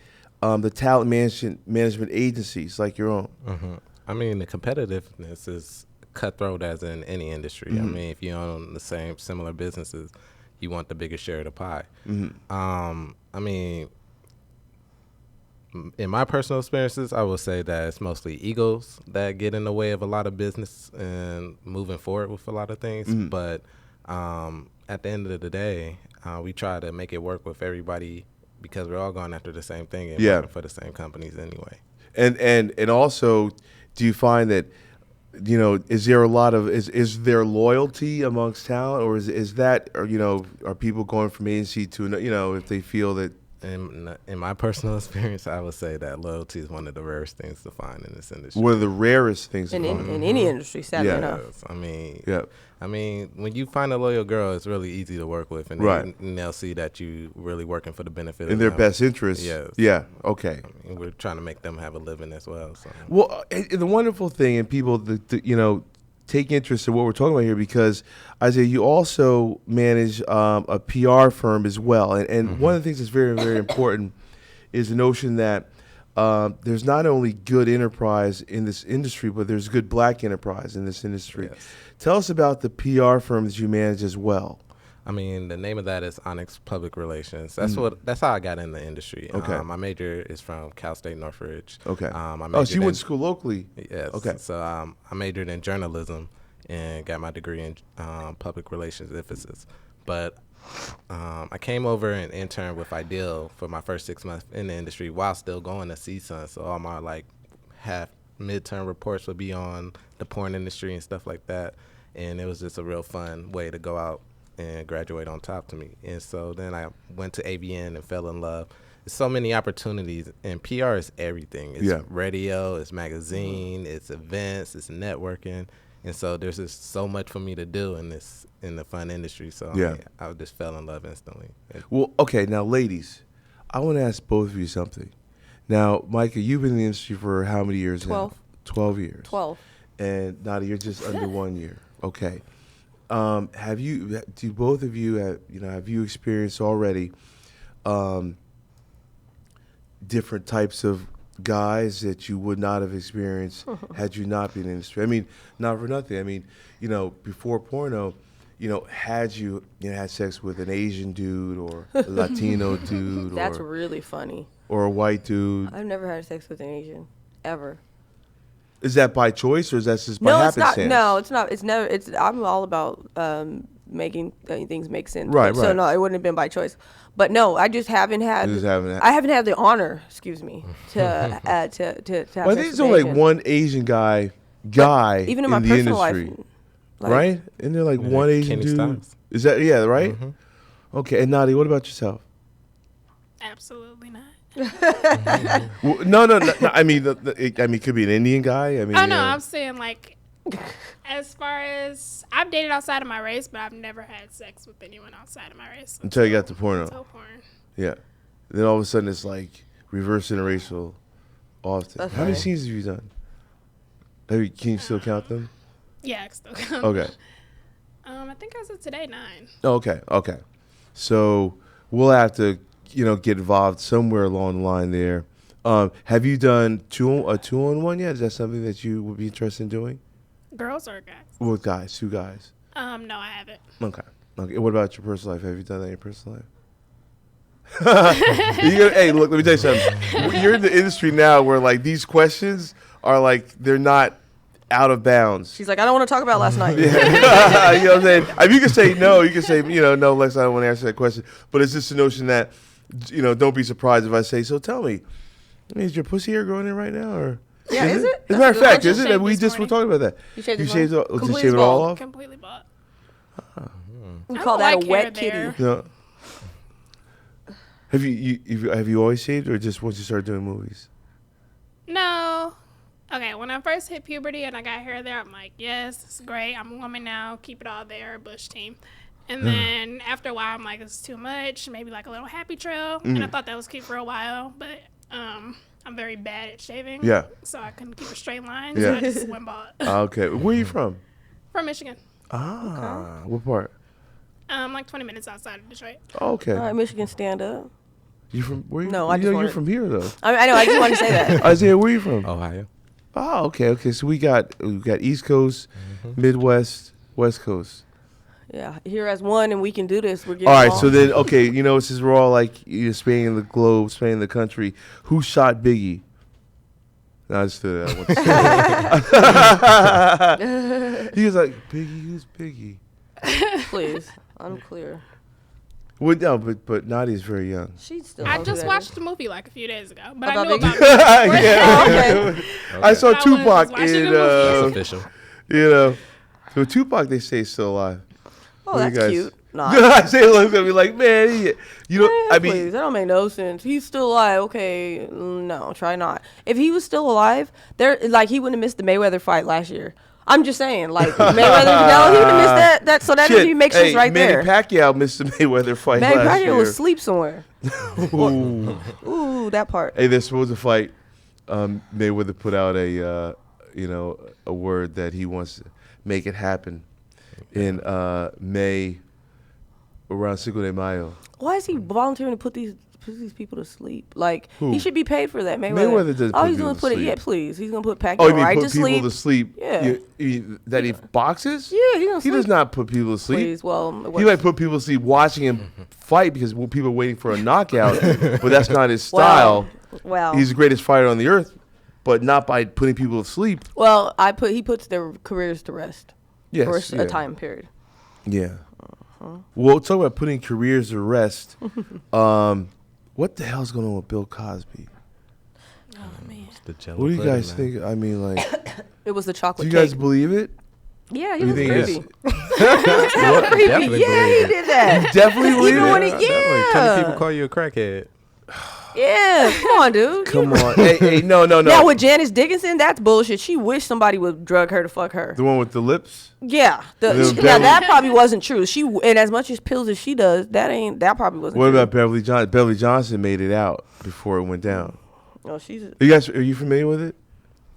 the talent management agencies like your own. I mean, the competitiveness is cutthroat as in any industry. I mean, if you own the same similar businesses, you want the biggest share of the pie. I mean, in my personal experiences, I will say that it's mostly egos that get in the way of a lot of business and moving forward with a lot of things. But at the end of the day, we try to make it work with everybody because we're all going after the same thing and working for the same companies anyway. And also, do you find that, you know, is there a lot of is there loyalty amongst talent, or is that, or, you know, are people going from agency to, you know, if they feel that? In my personal experience, I would say that loyalty is one of the rarest things to find in this industry. One of the rarest things In to find. any industry, sadly Yeah. enough. Yes, I Yeah. mean, when you find a loyal girl, it's really easy to work with, and, Right. and they'll see that you really working for the benefit In of their them. best interest. Yes. Yeah. Okay. I mean, we're trying to make them have a living as well. So. Well, the wonderful thing, and people that you know, take interest in what we're talking about here, because Isaiah, you also manage a PR firm as well, and one of the things that's very, very important is the notion that there's not only good enterprise in this industry, but there's good black enterprise in this industry. Yes. Tell us about the PR firm that you manage as well. I mean, the name of that is Onyx Public Relations. That's how I got in the industry. Okay. My major is from Cal State Northridge. Okay. I Oh, so majored you went in- to school locally? Yes. Okay. So I majored in journalism and got my degree in public relations emphasis. But I came over and interned with Ideal for my first 6 months in the industry while still going to CSUN. So all my half midterm reports would be on the porn industry and stuff like that. And it was just a real fun way to go out and graduate on top to me. And so then I went to ABN and fell in love. There's so many opportunities, and PR is everything. It's radio, it's magazine, it's events, it's networking. And so there's just so much for me to do in the fun industry. So I just fell in love instantly. Well, okay, now, ladies, I want to ask both of you something. Now, Micah, you've been in the industry for how many years 12. now? 12 years. 12. And Nadia, you're just under 1 year. Okay. Do both of you have you experienced already different types of guys that you would not have experienced had you not been in the industry? I mean, not for nothing. I mean, you know, before porno, you know, had you had sex with an Asian dude or a Latino dude, That's really funny. or a white dude? I've never had sex with an Asian, ever. Is that by choice, or is that just by happenstance? It's not. It's never. I'm all about making things make sense. Right, So right. no, it wouldn't have been by choice. But no, I just haven't had. I haven't had the honor, excuse me, to have Well, I sex think with there's an only Asian. like one Asian guy Even in my the personal industry, life, like, right? Isn't there like one Asian Kenny dude? Styles. Is that right? Okay, and Nadia, what about yourself? Absolutely not. Well, no. I mean, it could be an Indian guy. I mean, Oh no, I'm saying as far as I've dated outside of my race, but I've never had sex with anyone outside of my race until you got to porno. until porn. Yeah. Then all of a sudden it's like reverse interracial. Often. That's How many right. scenes have you done? Can you still count them? Yeah, I still count. Okay. I think I said today 9. Oh, okay. So we'll have to, get involved somewhere along the line there. Have you done a 2-on-1 yet? Is that something that you would be interested in doing? Girls or guys? With guys, 2 guys. No, I haven't. Okay. What about your personal life? Have you done that in your personal life? Hey, look, let me tell you something. You're in the industry now where like these questions are like they're not out of bounds. She's like, I don't want to talk about last night. You know what I'm saying? I mean, you can say no. You can say, no, Lex, I don't want to answer that question. But it's just the notion that, don't be surprised if I say, so tell me, is your pussy hair growing in right now? Or Yeah, is it? As a matter of fact, just is it? shaved We this just were morning. talking about that. You shaved this shaved morning? did you Completely shave it all bald. off? Completely bought. We I call don't that like a wet hair kitty. there. No. Have you always shaved, or just once you started doing movies? No. Okay, when I first hit puberty and I got hair there, I'm like, yes, it's great. I'm a woman now. Keep it all there, Bush team. And then after a while, I'm like, it's too much. Maybe like a little happy trail. And I thought that was cute for a while, but I'm very bad at shaving. Yeah. So I couldn't keep a straight line. Yeah. So I just went bald. Okay. Where are you from? From Michigan. Ah. What part? Like 20 minutes outside of Detroit. Oh, okay. All right, Michigan, stand up. You from where? No, I just you're wanted- from here though. I know, I just wanted to say that. Isaiah, where are you from? Ohio. Oh, okay. So we got East Coast, Midwest, West Coast. Yeah, here as one, and we can do this. We're getting All right. along. So then, okay, since we're all like spanning the globe, spanning the country, who shot Biggie? No, I just threw that one. He was like, Biggie, who's Biggie? Please, unclear. Well, no, but Nadia's very young. She's still. I knows just who that watched is. the movie like a few days ago, but About I knew Biggie? about it. Yeah. Oh, okay. I saw I was Tupac watching in, the movie. That's official. so Tupac, they say, is still alive. Oh, What do you that's guys- cute. Nah. I say, look at me like, man, I mean, Please, that don't make no sense. He's still alive. Okay, no, try not. If he was still alive, he wouldn't have missed the Mayweather fight last year. I'm just saying, like Mayweather, no, he would have missed that. So that shit. he makes sense right Manny there. Pacquiao missed the Mayweather fight Manny last Pacquiao year. was asleep somewhere. Ooh. Ooh, that part. Hey, they're supposed to fight. Mayweather put out a word that he wants to make it happen in May around Cinco de Mayo. Why is he volunteering to put these people to sleep? Like Who? he should be paid for that. Mayweather doesn't All put he's people gonna to put it. sleep. Yeah, please. He's gonna put Pacquiao Oh, you mean right put to people sleep. to sleep? Yeah. That he boxes? Yeah, he's gonna He does sleep. not put people to sleep. Please, well, He might put people to sleep watching him fight because people are waiting for a knockout, but that's not his style. Wow. He's the greatest fighter on the earth, but not by putting people to sleep. Well, he puts their careers to rest Yes, for yeah. a time period. Yeah. Well, talk about putting careers to rest. What the hell's going on with Bill Cosby? Oh man. The Jello What do you pudding, guys man. think? I mean, like, It was the do chocolate you cake. guys believe it? Yeah, he You was think creepy. it's- Creepy. Definitely Yeah, believe he it. did that. Definitely believe Even when it. he, Definitely. Tell me people yeah, call you a crackhead. yeah. Come on, dude. Come on. Hey, no. Now with Janice Dickinson, that's bullshit. She wished somebody would drug her to fuck her. The one with the lips? Yeah, Little now Beverly- that probably wasn't true. And as much as pills as she does, that probably wasn't. What true. about Beverly Johnson? Beverly Johnson made it out before it went down. Oh, she's. Are you familiar with it?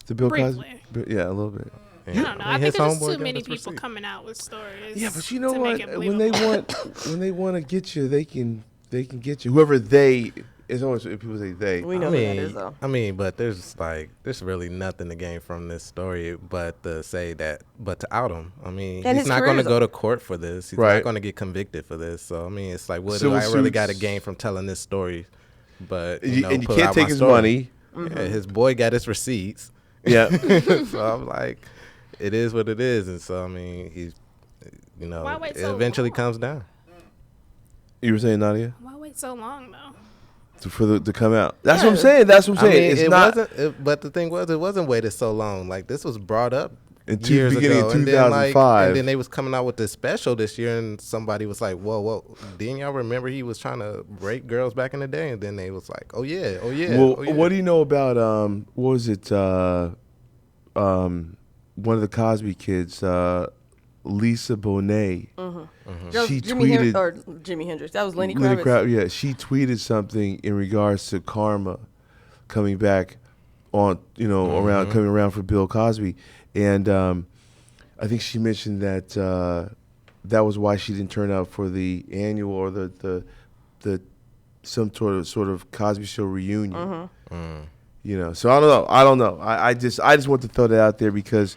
The Bill Briefly. Cosby? Yeah, a little bit. I don't know. I his think there's just homeboy too got many his people receipt. coming out with stories. Yeah, but you know to what? make it When they believable. want to get you, they can get you. Whoever they is always people say they. We know who that is though. I mean, but there's really nothing to gain from this story, but to out him. I mean, And he's his not going to career's- go to court for this. He's Right. not going to get convicted for this. So I mean, it's like, what Civil do I really suits. got to gain from telling this story? But And you put can't out take my his story. money. Yeah, his boy got his receipts. Yeah. So I'm like, it is what it is, and so I mean, he's, Why wait it so eventually long? comes down. You were saying, Nadia? Why wait so long though? To come out. That's what I'm Yeah. saying. That's what I'm I saying. mean, It's it not wasn't. But the thing was, it wasn't waited so long. Like this was brought up in years beginning ago, of and then like, 2005. and then they was coming out with this special this year, and somebody was like, "Whoa, didn't y'all remember he was trying to rape girls back in the day?" And then they was like, "Oh yeah." Well, what do you know about what was it? One of the Cosby kids, Lisa Bonet. That was She Jimi tweeted Jimi Hendrix. That was Lenny Lenny Kravitz. Kravitz, yeah, she tweeted something in regards to karma coming back on, around coming around for Bill Cosby, and I think she mentioned that that was why she didn't turn out for the annual or the some sort of Cosby Show reunion. So I don't know. I just want to throw that out there because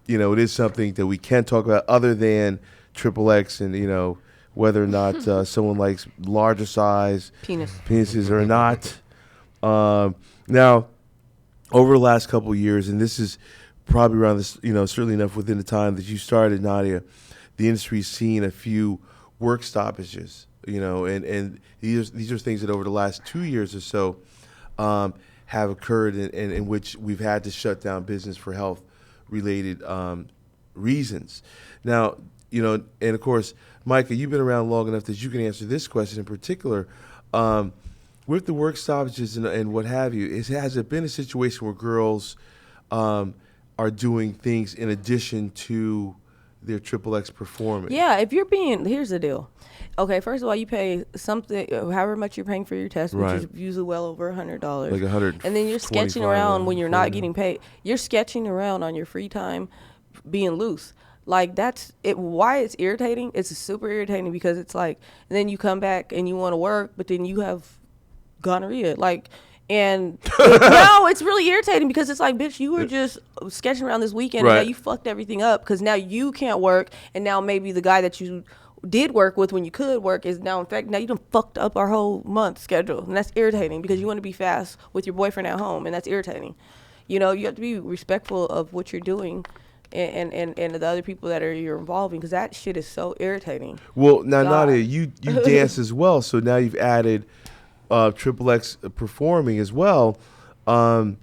it is something that we can talk about other than XXX and whether or not someone likes larger size Penis. penises or not. Now, over the last couple of years, and this is probably around this, certainly enough within the time that you started, Nadia, the industry's seen a few work stoppages, and these are things that over the last 2 years or so have occurred in which we've had to shut down business for health-related reasons. Now, and of course, Micah, you've been around long enough that you can answer this question in particular. With the work stoppages and what have you, has it been a situation where girls are doing things in addition to their XXX performance? Yeah, here's the deal. Okay, first of all, you pay something, however much you're paying for your test, which is usually well over $100. Like $100. And then you're sketching around when you're not getting paid. You're sketching around on your free time, being loose. Like, that's it. Why it's irritating? It's super irritating because it's like, and then you come back and you want to work, but then you have gonorrhea. And no, it's really irritating because it's like, bitch, you were just sketching around this weekend and now you fucked everything up because now you can't work, and now maybe the guy that you did work with when you could work is now infected. Now you done fucked up our whole month schedule, and that's irritating because you want to be fast with your boyfriend at home, and that's irritating. You have to be respectful of what you're doing and the other people that you're involving, because that shit is so irritating. Well, now, Nadia, you dance as well, so now you've added XXX performing as well. Was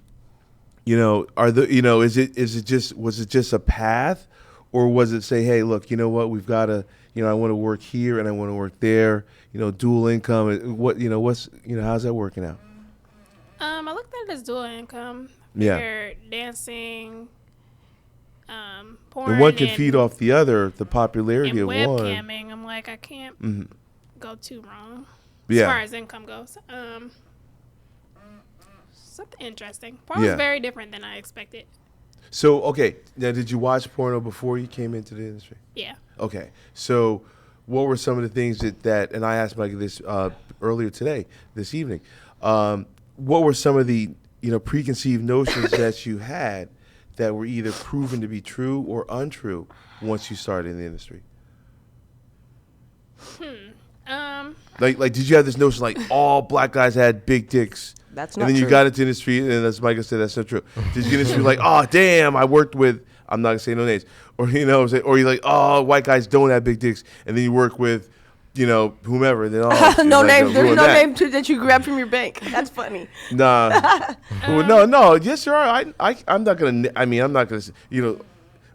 it just a path, or was it say, hey, look, you know what, we've got to, I want to work here and I want to work there, dual income. How's that working out? I looked at it as dual income. Yeah. Dancing, porn, and one can feed off the other, the popularity of one. Webcamming. I'm like, I can't go too wrong. As far as income goes. Something interesting. Porn was very different than I expected. So, okay, now did you watch porno before you came into the industry? Yeah. Okay, so what were some of the things that and I asked Mike this earlier today, this evening, what were some of the preconceived notions that you had that were either proven to be true or untrue once you started in the industry? Like, did you have this notion like all black guys had big dicks? That's not true. And then you got into the industry, and as Micah said, that's not true. Did you get into the industry like, oh, damn, I worked with, I'm not going to say no names, or, or you're like, oh, white guys don't have big dicks, and then you work with, whomever. And then, no names. There's no name that you grab from your bank. That's funny. Nah. Well, no. Yes, there are. I'm not going to, I'm not going to, I'm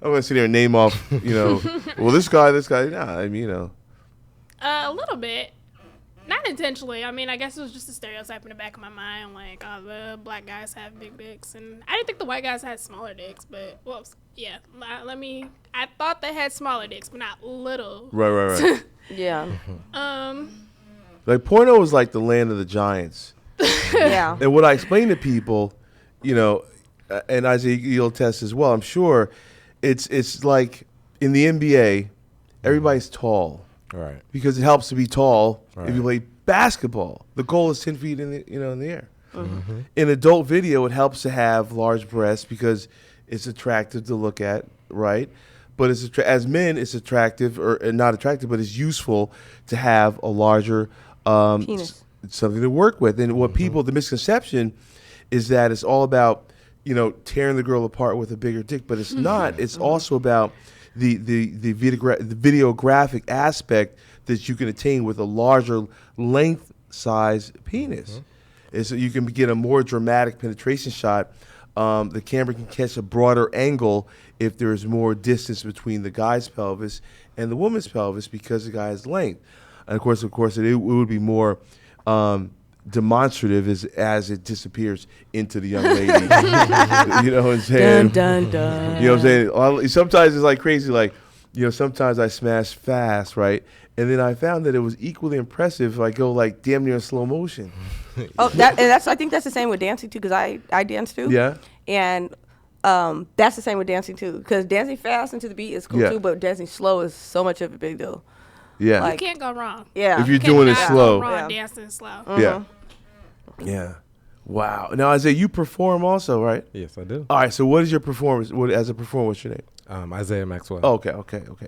going to sit here and name off, well, this guy. Nah, a little bit. Not intentionally. I mean, I guess it was just a stereotype in the back of my mind, like, oh, the black guys have big dicks. And I didn't think the white guys had smaller dicks, but, yeah. I thought they had smaller dicks, but not little. Right. Yeah. Like, porno is like the land of the giants. Yeah. And what I explain to people, and Isaiah, you'll test as well, I'm sure, it's like in the NBA, everybody's tall. Right. Because it helps to be tall right. if you play basketball. The goal is 10 feet in the air. Mm-hmm. In adult video, it helps to have large breasts because it's attractive to look at, right? But as men, it's attractive or not attractive, but it's useful to have a larger penis, something to work with. And what the misconception is that it's all about tearing the girl apart with a bigger dick, but it's not. It's also about the videographic aspect that you can attain with a larger length size penis. And so you can get a more dramatic penetration shot. The camera can catch a broader angle if there's more distance between the guy's pelvis and the woman's pelvis because of the guy's length. And of course, it would be more demonstrative as it disappears into the young lady. You know what I'm saying? Dun, dun, dun. You know what I'm saying? Sometimes it's like crazy, like, sometimes I smash fast, right? And then I found that it was equally impressive if I go like damn near in slow motion. I think that's the same with dancing too, because I dance too. Yeah. And that's the same with dancing too, because dancing fast into the beat is cool too, but dancing slow is so much of a big deal. Yeah. You can't go wrong. Yeah. If you're doing it slow. Go wrong dancing slow. Yeah. Yeah. Wow. Now, Isaiah, you perform also, right? Yes, I do. All right. So what is your performance? As a performer, what's your name? Isaiah Maxwell. Oh, okay.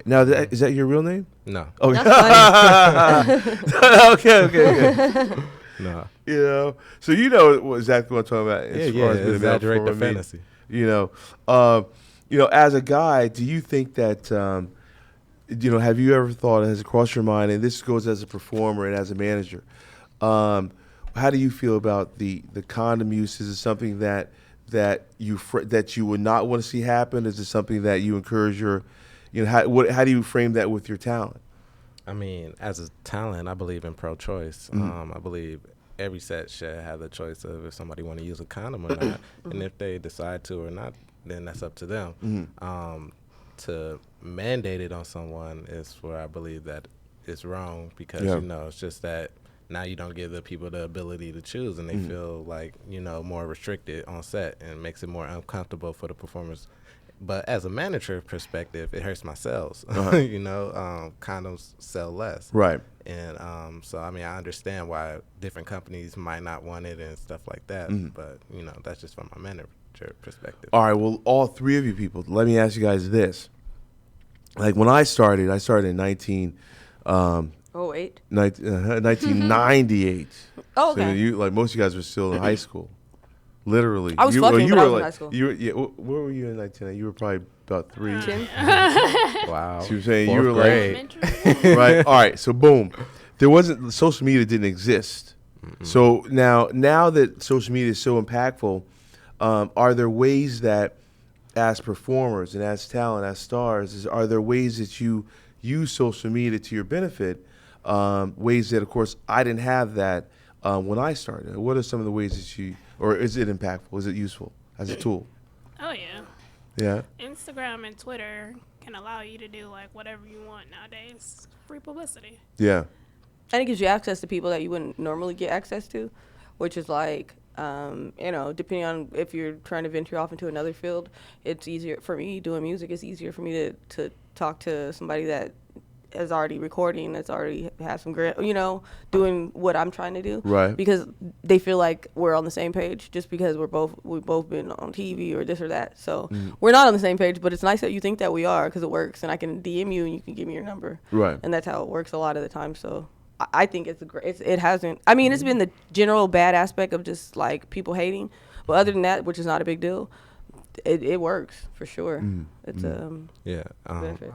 Now, is that your real name? No. Okay. That's funny. Okay. No. You know, so you know what exactly what I'm talking about. As far as being a male exaggerate the performer. I mean, fantasy. You know, as a guy, do you think that, have you ever thought, has it crossed your mind, and this goes as a performer and as a manager, how do you feel about the condom use? Is it something that you would not want to see happen? Is it something that you encourage how do you frame that with your talent? I mean, as a talent, I believe in pro-choice. I believe every set should have the choice of if somebody want to use a condom or not, and if they decide to or not, then that's up to them. To mandate it on someone is where I believe that it's wrong because it's just that now you don't give the people the ability to choose, and they feel like more restricted on set, and it makes it more uncomfortable for the performers. But as a manager perspective, it hurts my sales. Condoms sell less. Right. And so, I mean, I understand why different companies might not want it and stuff like that. But, that's just from my manager perspective. All right. Well, all three of you people, let me ask you guys this. Like when I started in 1998. Oh, okay. So most of you guys were still in high school. Literally. I was fucking, but I was in high school. Where were you in 1990? You were probably about 3. Wow. So you're saying you Fourth were grade. right. All right. So boom, social media didn't exist. So now that social media is so impactful, are there ways that, as performers and as talent, as stars, are there ways that you use social media to your benefit? Ways that, of course, I didn't have that when I started. What are some of the ways that or is it impactful? Is it useful as a tool? Oh, yeah. Yeah. Instagram and Twitter can allow you to do like whatever you want nowadays. Free publicity. Yeah. And it gives you access to people that you wouldn't normally get access to, which is like, depending on if you're trying to venture off into another field, it's easier for me doing music. It's easier for me to talk to somebody that is already recording, that's already has some doing what I'm trying to do. Right. Because they feel like we're on the same page just because we've both been on TV or this or that. So we're not on the same page, but it's nice that you think that we are because it works, and I can DM you and you can give me your number. Right. And that's how it works a lot of the time. So I think it hasn't. I mean, it's been the general bad aspect of just like people hating, but other than that, which is not a big deal, it works for sure. It's I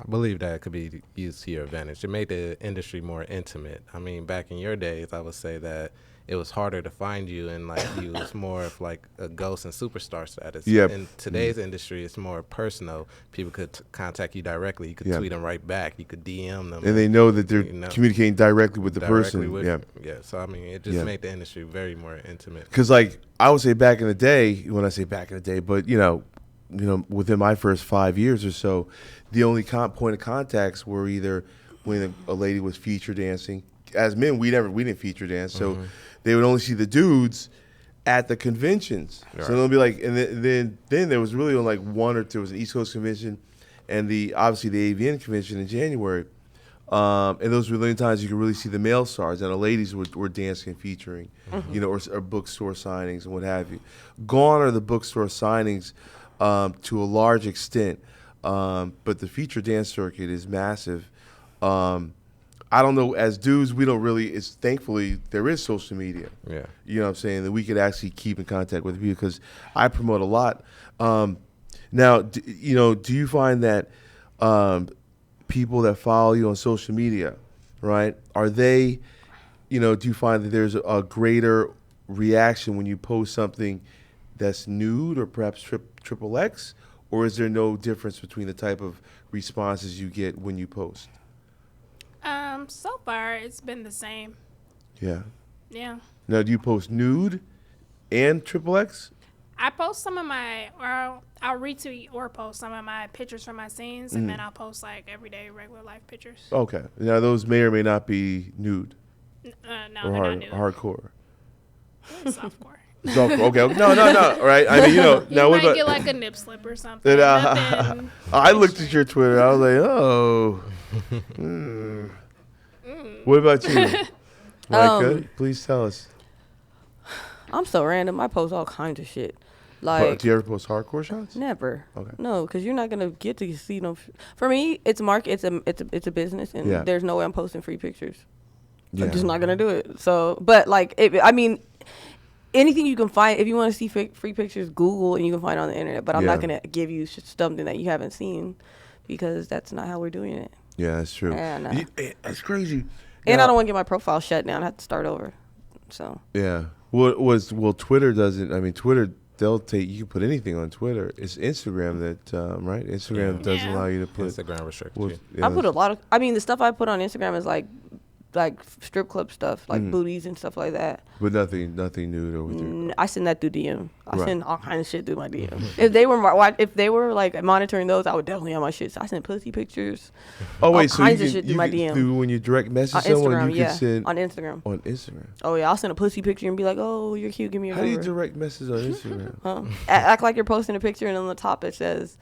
believe that could be used to your advantage. It made the industry more intimate. I mean, back in your days, I would say that it was harder to find you, and like you was more of like a ghost and superstar status. Yep. In today's industry, it's more personal. People could contact you directly. You could tweet them right back. You could DM them, and they know that they're communicating directly with the person. Yeah. So I mean, it just made the industry very more intimate. Because like I would say back in the day, when I say back in the day, but within my first 5 years or so, the only point of contacts were either when a lady was feature dancing. As men, we didn't feature dance, so they would only see the dudes at the conventions. Right. So they'll be like, and then there was really only like one or two. There was an East Coast convention, and obviously the AVN convention in January. And those were the only times you could really see the male stars, and the ladies were dancing and featuring, or bookstore signings and what have you. Gone are the bookstore signings to a large extent, but the feature dance circuit is massive. I don't know, as dudes, we don't really, thankfully, there is social media. Yeah. You know what I'm saying? That we could actually keep in contact with people because I promote a lot. Now, do you find that people that follow you on social media, right, are they, do you find that there's a greater reaction when you post something that's nude or perhaps triple X, or is there no difference between the type of responses you get when you post? So far it's been the same. Yeah. Yeah. Now, do you post nude and triple X? I post some of I'll retweet or post some of my pictures from my scenes, and then I'll post like everyday regular life pictures. Okay. Now, those may or may not be nude. No, or they're not nude. Hardcore. Softcore. Okay. No. All right. I mean, you now what might about get like a nip slip or something. Nothing I looked at your Twitter. I was like, oh. What about you, Micah? Please tell us. I'm so random. I post all kinds of shit. But Like, do you ever post hardcore shots? never. Okay. No, because you're not gonna get to see no. For me, it's a business, and there's no way I'm posting free pictures. Yeah. I'm just not gonna do it. So, but like, I mean, anything you can find, if you want to see free pictures, Google and you can find it on the internet. But I'm not gonna give you something that you haven't seen, because that's not how we're doing it. Yeah, that's true. And That's crazy. I Now- don't want to get my profile shut down. I have to start over. So Yeah. Twitter doesn't. I mean, Twitter. They'll take. You can put anything on Twitter. It's Instagram that, right? Instagram doesn't allow you to put. Instagram restricts you. Yeah, I put a lot of. I mean, the stuff I put on Instagram is like strip club stuff, like booties and stuff like that. but nothing nude over there. I send that through DM. I Right. send all kinds of shit through my DM. If they were like monitoring those, I would definitely have my shit. So I send pussy pictures. Oh wait, all so kinds you of can, shit through you my can- DM. through when you direct message On someone, Instagram, you yeah. can send On Instagram. on Instagram. Oh yeah, I'll send a pussy picture and be like, "Oh, you're cute. Give me your How do you number." direct message on Instagram? Huh? Act like you're posting a picture, and on the top it says,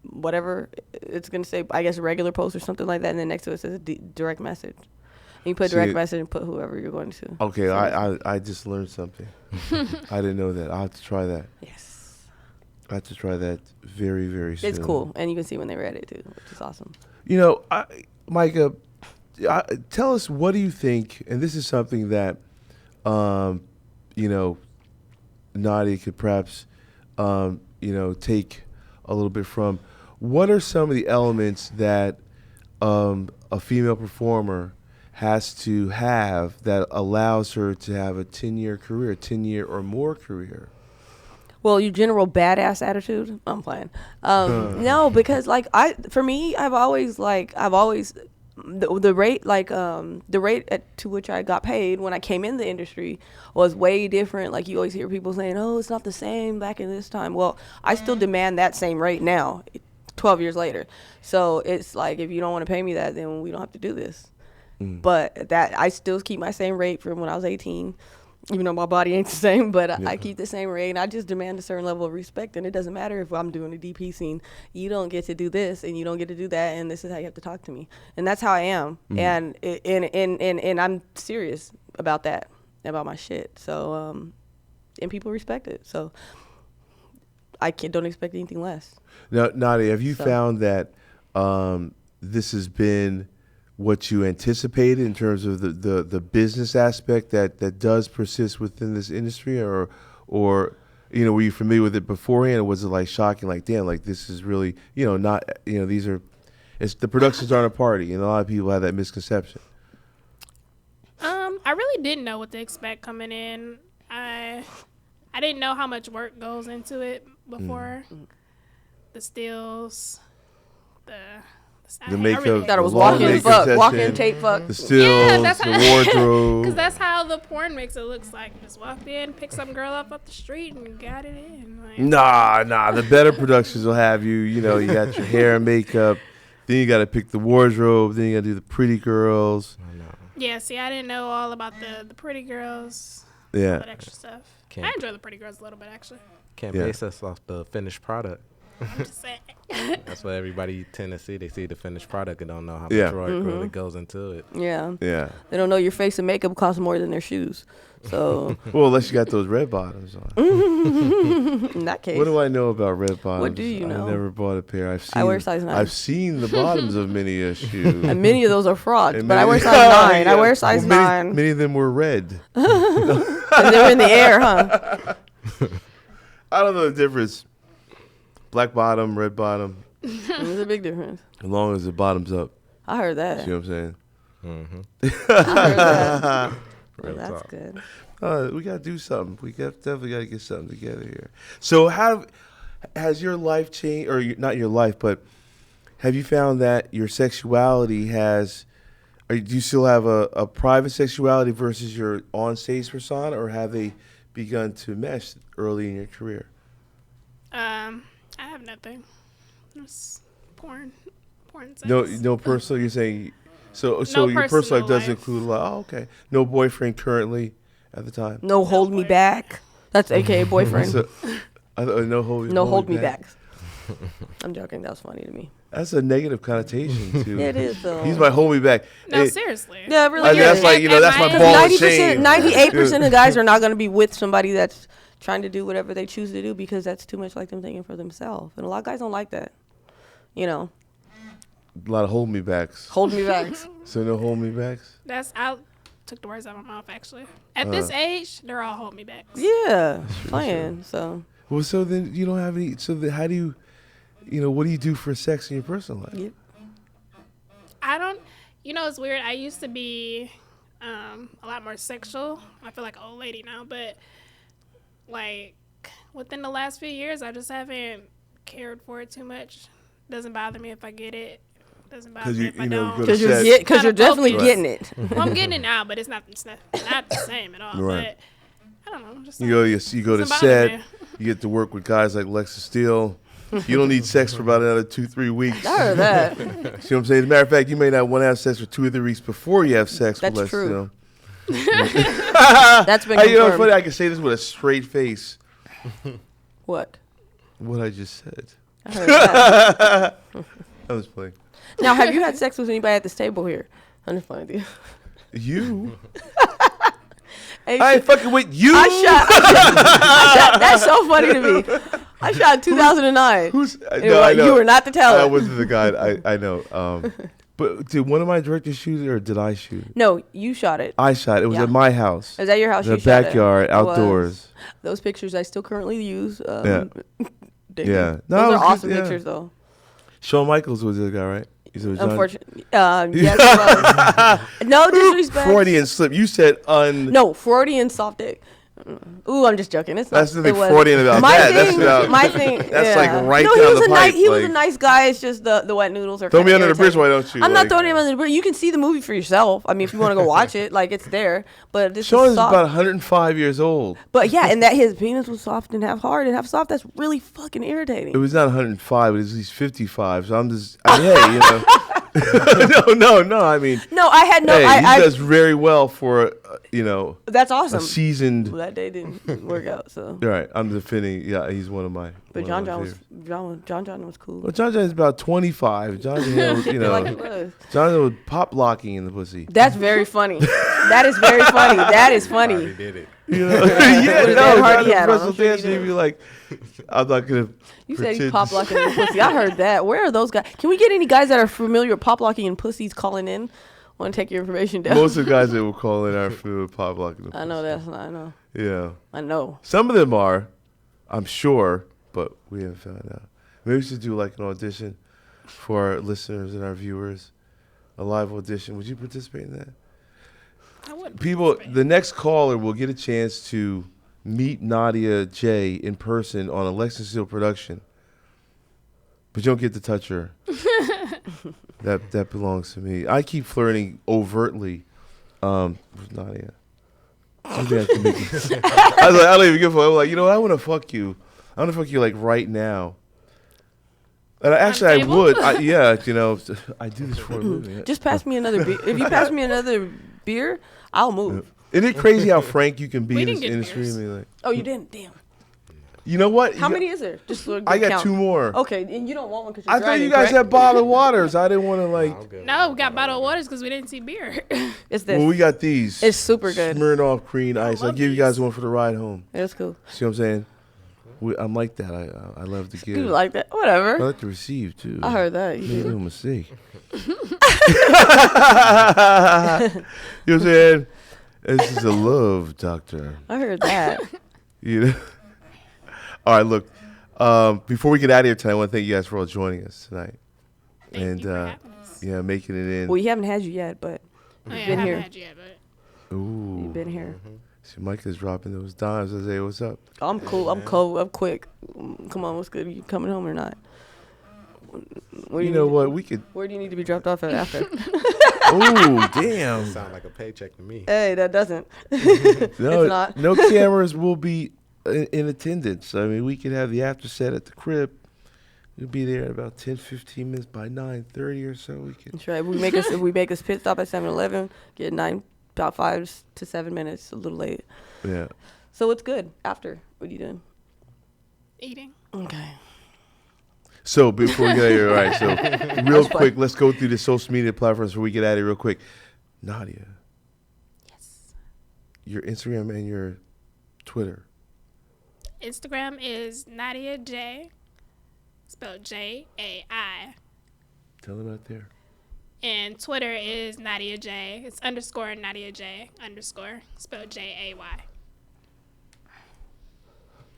whatever it's gonna say. I guess regular post or something like that, and then next to it says direct message. And you put direct See, message and put whoever you're going to. Okay, I just learned something. I didn't know that. I'll have to try that. Yes, I have to try that very, very soon. it's cool, and you can see when they read it too, which is awesome. You know, Micah, tell us, what do you think? And this is something that, you know, Nadia could perhaps, you know, take a little bit from. What are some of the elements that a female performer has to have that allows her to have a 10-year career, 10-year or more career? Well, your general badass attitude. I'm playing. No, because like for me, I've always the rate to which I got paid when I came in the industry was way different. Like you always hear people saying, "Oh, it's not the same back in this time." Well, I still demand that same rate now, 12 years later. So it's like, if you don't want to pay me that, then we don't have to do this. But that I still keep my same rate from when I was 18. Even though my body ain't the same, but I keep the same rate, and I just demand a certain level of respect. And it doesn't matter if I'm doing a DP scene. You don't get to do this, and you don't get to do that, and this is how you have to talk to me. And that's how I am. And I'm serious about that, about my shit. So, and people respect it. So I don't expect anything less. Now, Nadia, have you found that this has been what you anticipated in terms of the business aspect that does persist within this industry, or you know, were you familiar with it beforehand, or was it like shocking, like, damn, like this is really, you know, not, you know, it's the productions aren't a party, and a lot of people have that misconception. I really didn't know what to expect coming in. I didn't know how much work goes into it before. The stills, The makeup, Thought it was the long walk-in makeup fuck, session, walk-in tape fuck. the stills, that's the how- wardrobe. Because that's how the porn makes it looks like. Just walked in, picked some girl up the street, and got it in. Like, Nah. The better productions will have you. You know, you got your hair and makeup. Then you got to pick the wardrobe. Then you got to do the pretty girls. yeah, see, I didn't know all about the pretty girls. Yeah. All that extra stuff. Can't- I enjoy the pretty girls a little bit, actually. Can't Yeah. base us off the finished product. I'm just saying. That's what everybody tend to see. They see the finished product and don't know how Yeah. much work really goes into it. Yeah. Yeah. They don't know your face and makeup costs more than their shoes. So Well, unless you got those red bottoms on. in that case, What do I know about red bottoms? do you know? I never bought a pair. I wear size 9. I've seen the bottoms of many a shoe. and many of those are frauds, And but I many- wear size 9. I Yeah. wear size Well, 9. Many of them were red. And they were in the air, huh? I don't know the difference. Black bottom, red bottom. There's a big difference. As long as the bottom's up. I heard that. See what I'm saying? I heard that. Real That's talk. good. We got to do something. Definitely got to get something together here. So has your life changed, or not your life, but have you found that your sexuality do you still have a private sexuality versus your on-stage persona, or have they begun to mesh early in your career? I have nothing. Just porn sex. No personal, you're saying, so your personal personal life does life. include, okay. No boyfriend currently at the time? No hold me back. That's AKA boyfriend. So, no hold me back. I'm joking. That was funny to me. That's a negative connotation too. It is though. He's my hold me back. No, Hey, seriously. Yeah, it really I mean, is. that's like, that's my ball of shame. 98% of guys are not going to be with somebody that's trying to do whatever they choose to do, because that's too much like them thinking for themselves. And a lot of guys don't like that. You know. A lot of hold me backs. Hold me back. So no hold me backs? I took the words out of my mouth, actually. At this age, they're all hold me backs. Yeah, playing. So. Well, so then you don't have any. So then how do you, what do you do for sex in your personal life? Yeah. I don't. It's weird. I used to be a lot more sexual. I feel like an old lady now, but like within the last few years, I just haven't cared for it too much. Doesn't bother me if I get it. Doesn't bother me if I don't. Because you're definitely getting it. Well, I'm getting it now, but it's not the same at all. Right. But I don't know. Just You go to set. You get to work with guys like Lexington Steele. You don't need sex for about another 2-3 weeks. I heard that. See what I'm saying? As a matter of fact, you may not want to have sex for 2 or 3 weeks before you have sex with That's Lexington true. Steele. That's been confirmed. Funny, I can say this with a straight face. What? What I just said. I heard that. I was playing. Now, have you had sex with anybody at this table here? I'm just playing with you. You? Hey, I ain't fucking with you. I shot. That's so funny to me. I shot in 2009. You were not the teller. I wasn't the guy. I know. But did one of my directors shoot it or did I shoot it? No, you shot it. I shot it. It was at my house. It was at your house. The backyard, outdoors. Those pictures I still currently use. Yeah. Yeah. No, those are awesome pictures, though. Shawn Michaels was the guy, right? Unfortunately, yes, it was. No disrespect. Freudian slip. You said No, Freudian soft dick. Ooh, I'm just joking. It's not. That's nothing Freudian about that. My thing. That's like right no, down the pipe. He was a nice guy. It's just the wet noodles are. Throw me under the bridge, why don't you? I'm not throwing him under the bridge. You can see the movie for yourself. I mean, if you want to go watch it, like it's there. But this Shawn is soft. about 105 years old. But yeah, and that his penis was soft and half hard and half soft. That's really fucking irritating. It was not 105. It was at least 55. So I'm just, hey, No. I mean, no, I had no. Hey, he does very well for That's awesome. A seasoned. Well, that day didn't work out. So. All right, I'm defending. Yeah, he's one of my. But John was cool. Well, John is about 25. John, John was pop locking in the pussy. That's very funny. That is very funny. That is funny. He did it. Russell Dancer, he'd be like, I'm not gonna. You said he's pop locking in the pussy. I heard that. Where are those guys? Can we get any guys that are familiar with pop locking and pussies calling in? Want to take your information down? Most of the guys that will call in are familiar with pop locking. I know that's. I know. Yeah. I know. Some of them are, I'm sure, but we haven't found out. Maybe we should do like an audition for our listeners and our viewers, a live audition. Would you participate in that? I wouldn't. People, the next caller will get a chance to meet Nadia J in person on a Lexington Steele production, but you don't get to touch her. That belongs to me. I keep flirting overtly with Nadia. I don't even give a fuck. I'm like, you know what? I want to fuck you. I want to fuck you like right now. And I would. I do this for a living. Just pass me another beer. If you pass me another beer, I'll move. Isn't it crazy how frank you can be We in this didn't get industry? beers. I mean, like, Oh, you didn't? Damn. you know what? How many is there? Just so I got count. 2 more. Okay, and you don't want one because you're I thought driving, you guys correct? had bottled waters. I didn't want to like. No, we got bottled waters because we didn't see beer. It's this. Well, we got these. It's super good. Smirnoff Green Ice. I'll love give you guys these. one for the ride home. It's cool. See what I'm saying? I'm like that. I love to give. You like that? I Whatever. like to receive too. I heard that. You Make do. no mistake. You know what I'm saying? This is a love doctor. I heard that. You know. All right, look. Before we get out of here tonight, I want to thank you guys for all joining us tonight. Thank you for having us. Yeah, making it in. Well, we haven't had you yet, but Oh, yeah, been I haven't here. had you yet, but Ooh. you've been here. See, Mike is dropping those dimes. I say, what's up? I'm cool. I'm cold. I'm quick. Come on, what's good? You coming home or not? Where do You know need to- what? We could. Where do you need to be dropped off at after? Ooh, damn. Sound like a paycheck to me. Hey, that doesn't. No, It's not. no cameras will be in attendance. I mean, we could have the after set at the crib. We'll be there in about 10, 15 minutes by 9:30 or so. We could. That's right. We make us pit stop at 7-Eleven. Get about 5 to 7 minutes. A little late. Yeah. So it's good after. What are you doing? eating. Okay. So before we get out of here, all right. So real quick, let's go through the social media platforms before we get out of here real quick. Nadia. Yes. Your Instagram and your Twitter. Instagram is Nadia J, spelled Jai. Tell them out there. And Twitter is Nadia J. It's _ Nadia J _ spelled Jay.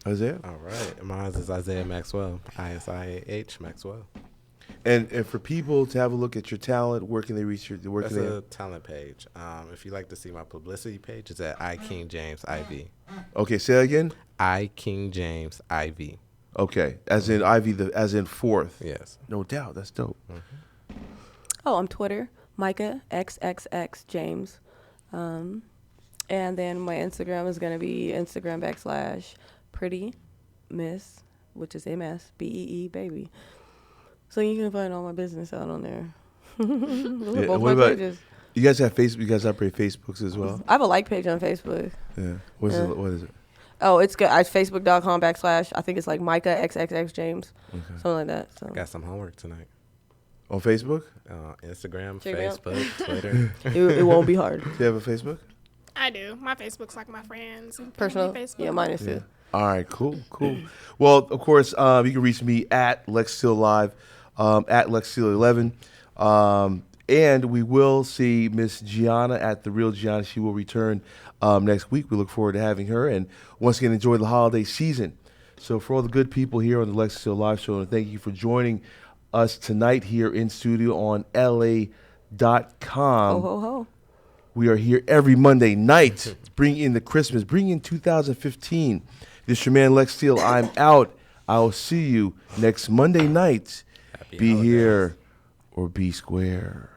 Isaiah? All right. Mine is Isaiah Maxwell. ISIAH Maxwell. And for people to have a look at your talent, where can they reach your work? That's a talent page. If you'd like to see my publicity page, it's at iKingJamesIV. Okay, say that again. iKingJamesIV. Okay, as in Ivy, as in fourth. Yes. No doubt, that's dope. Oh, I'm Twitter, Micah XXX James, and then my Instagram is gonna be Instagram / Pretty Miss, which is MSBEE baby. So you can find all my business out on there. Yeah, Both what my about pages. you guys have Facebook? You guys operate Facebooks as well? I have a like page on Facebook. Yeah. What is it? Oh, it's good. It's facebook.com / I think it's like Micah XXX James, something like that. So. Got some homework tonight. On Facebook? Instagram, Check it out. Facebook, Twitter. It won't be hard. Do you have a Facebook? I do. My Facebook's like my friends. Personal. Facebook. Yeah, mine is too. All right, cool. Well, of course, you can reach me at Lex Steele Live, at Lex Steele 11. And we will see Miss Gianna at The Real Gianna. She will return next week. We look forward to having her. And once again, enjoy the holiday season. So for all the good people here on the Lex Steele Live Show, and thank you for joining us tonight here in studio on LA.com. Ho, ho, ho. We are here every Monday night. Bring in the Christmas. Bring in 2015. This is your man Lex Steele. I'm out. I will see you next Monday night. Happy Be holidays. here or be square.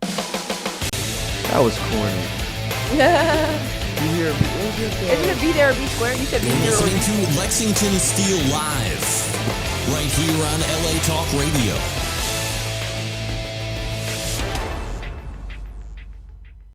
That was corny. Be here. Isn't it be there or be square? You said be You're here or listening to Lexington Steel Live, right here on LA Talk Radio.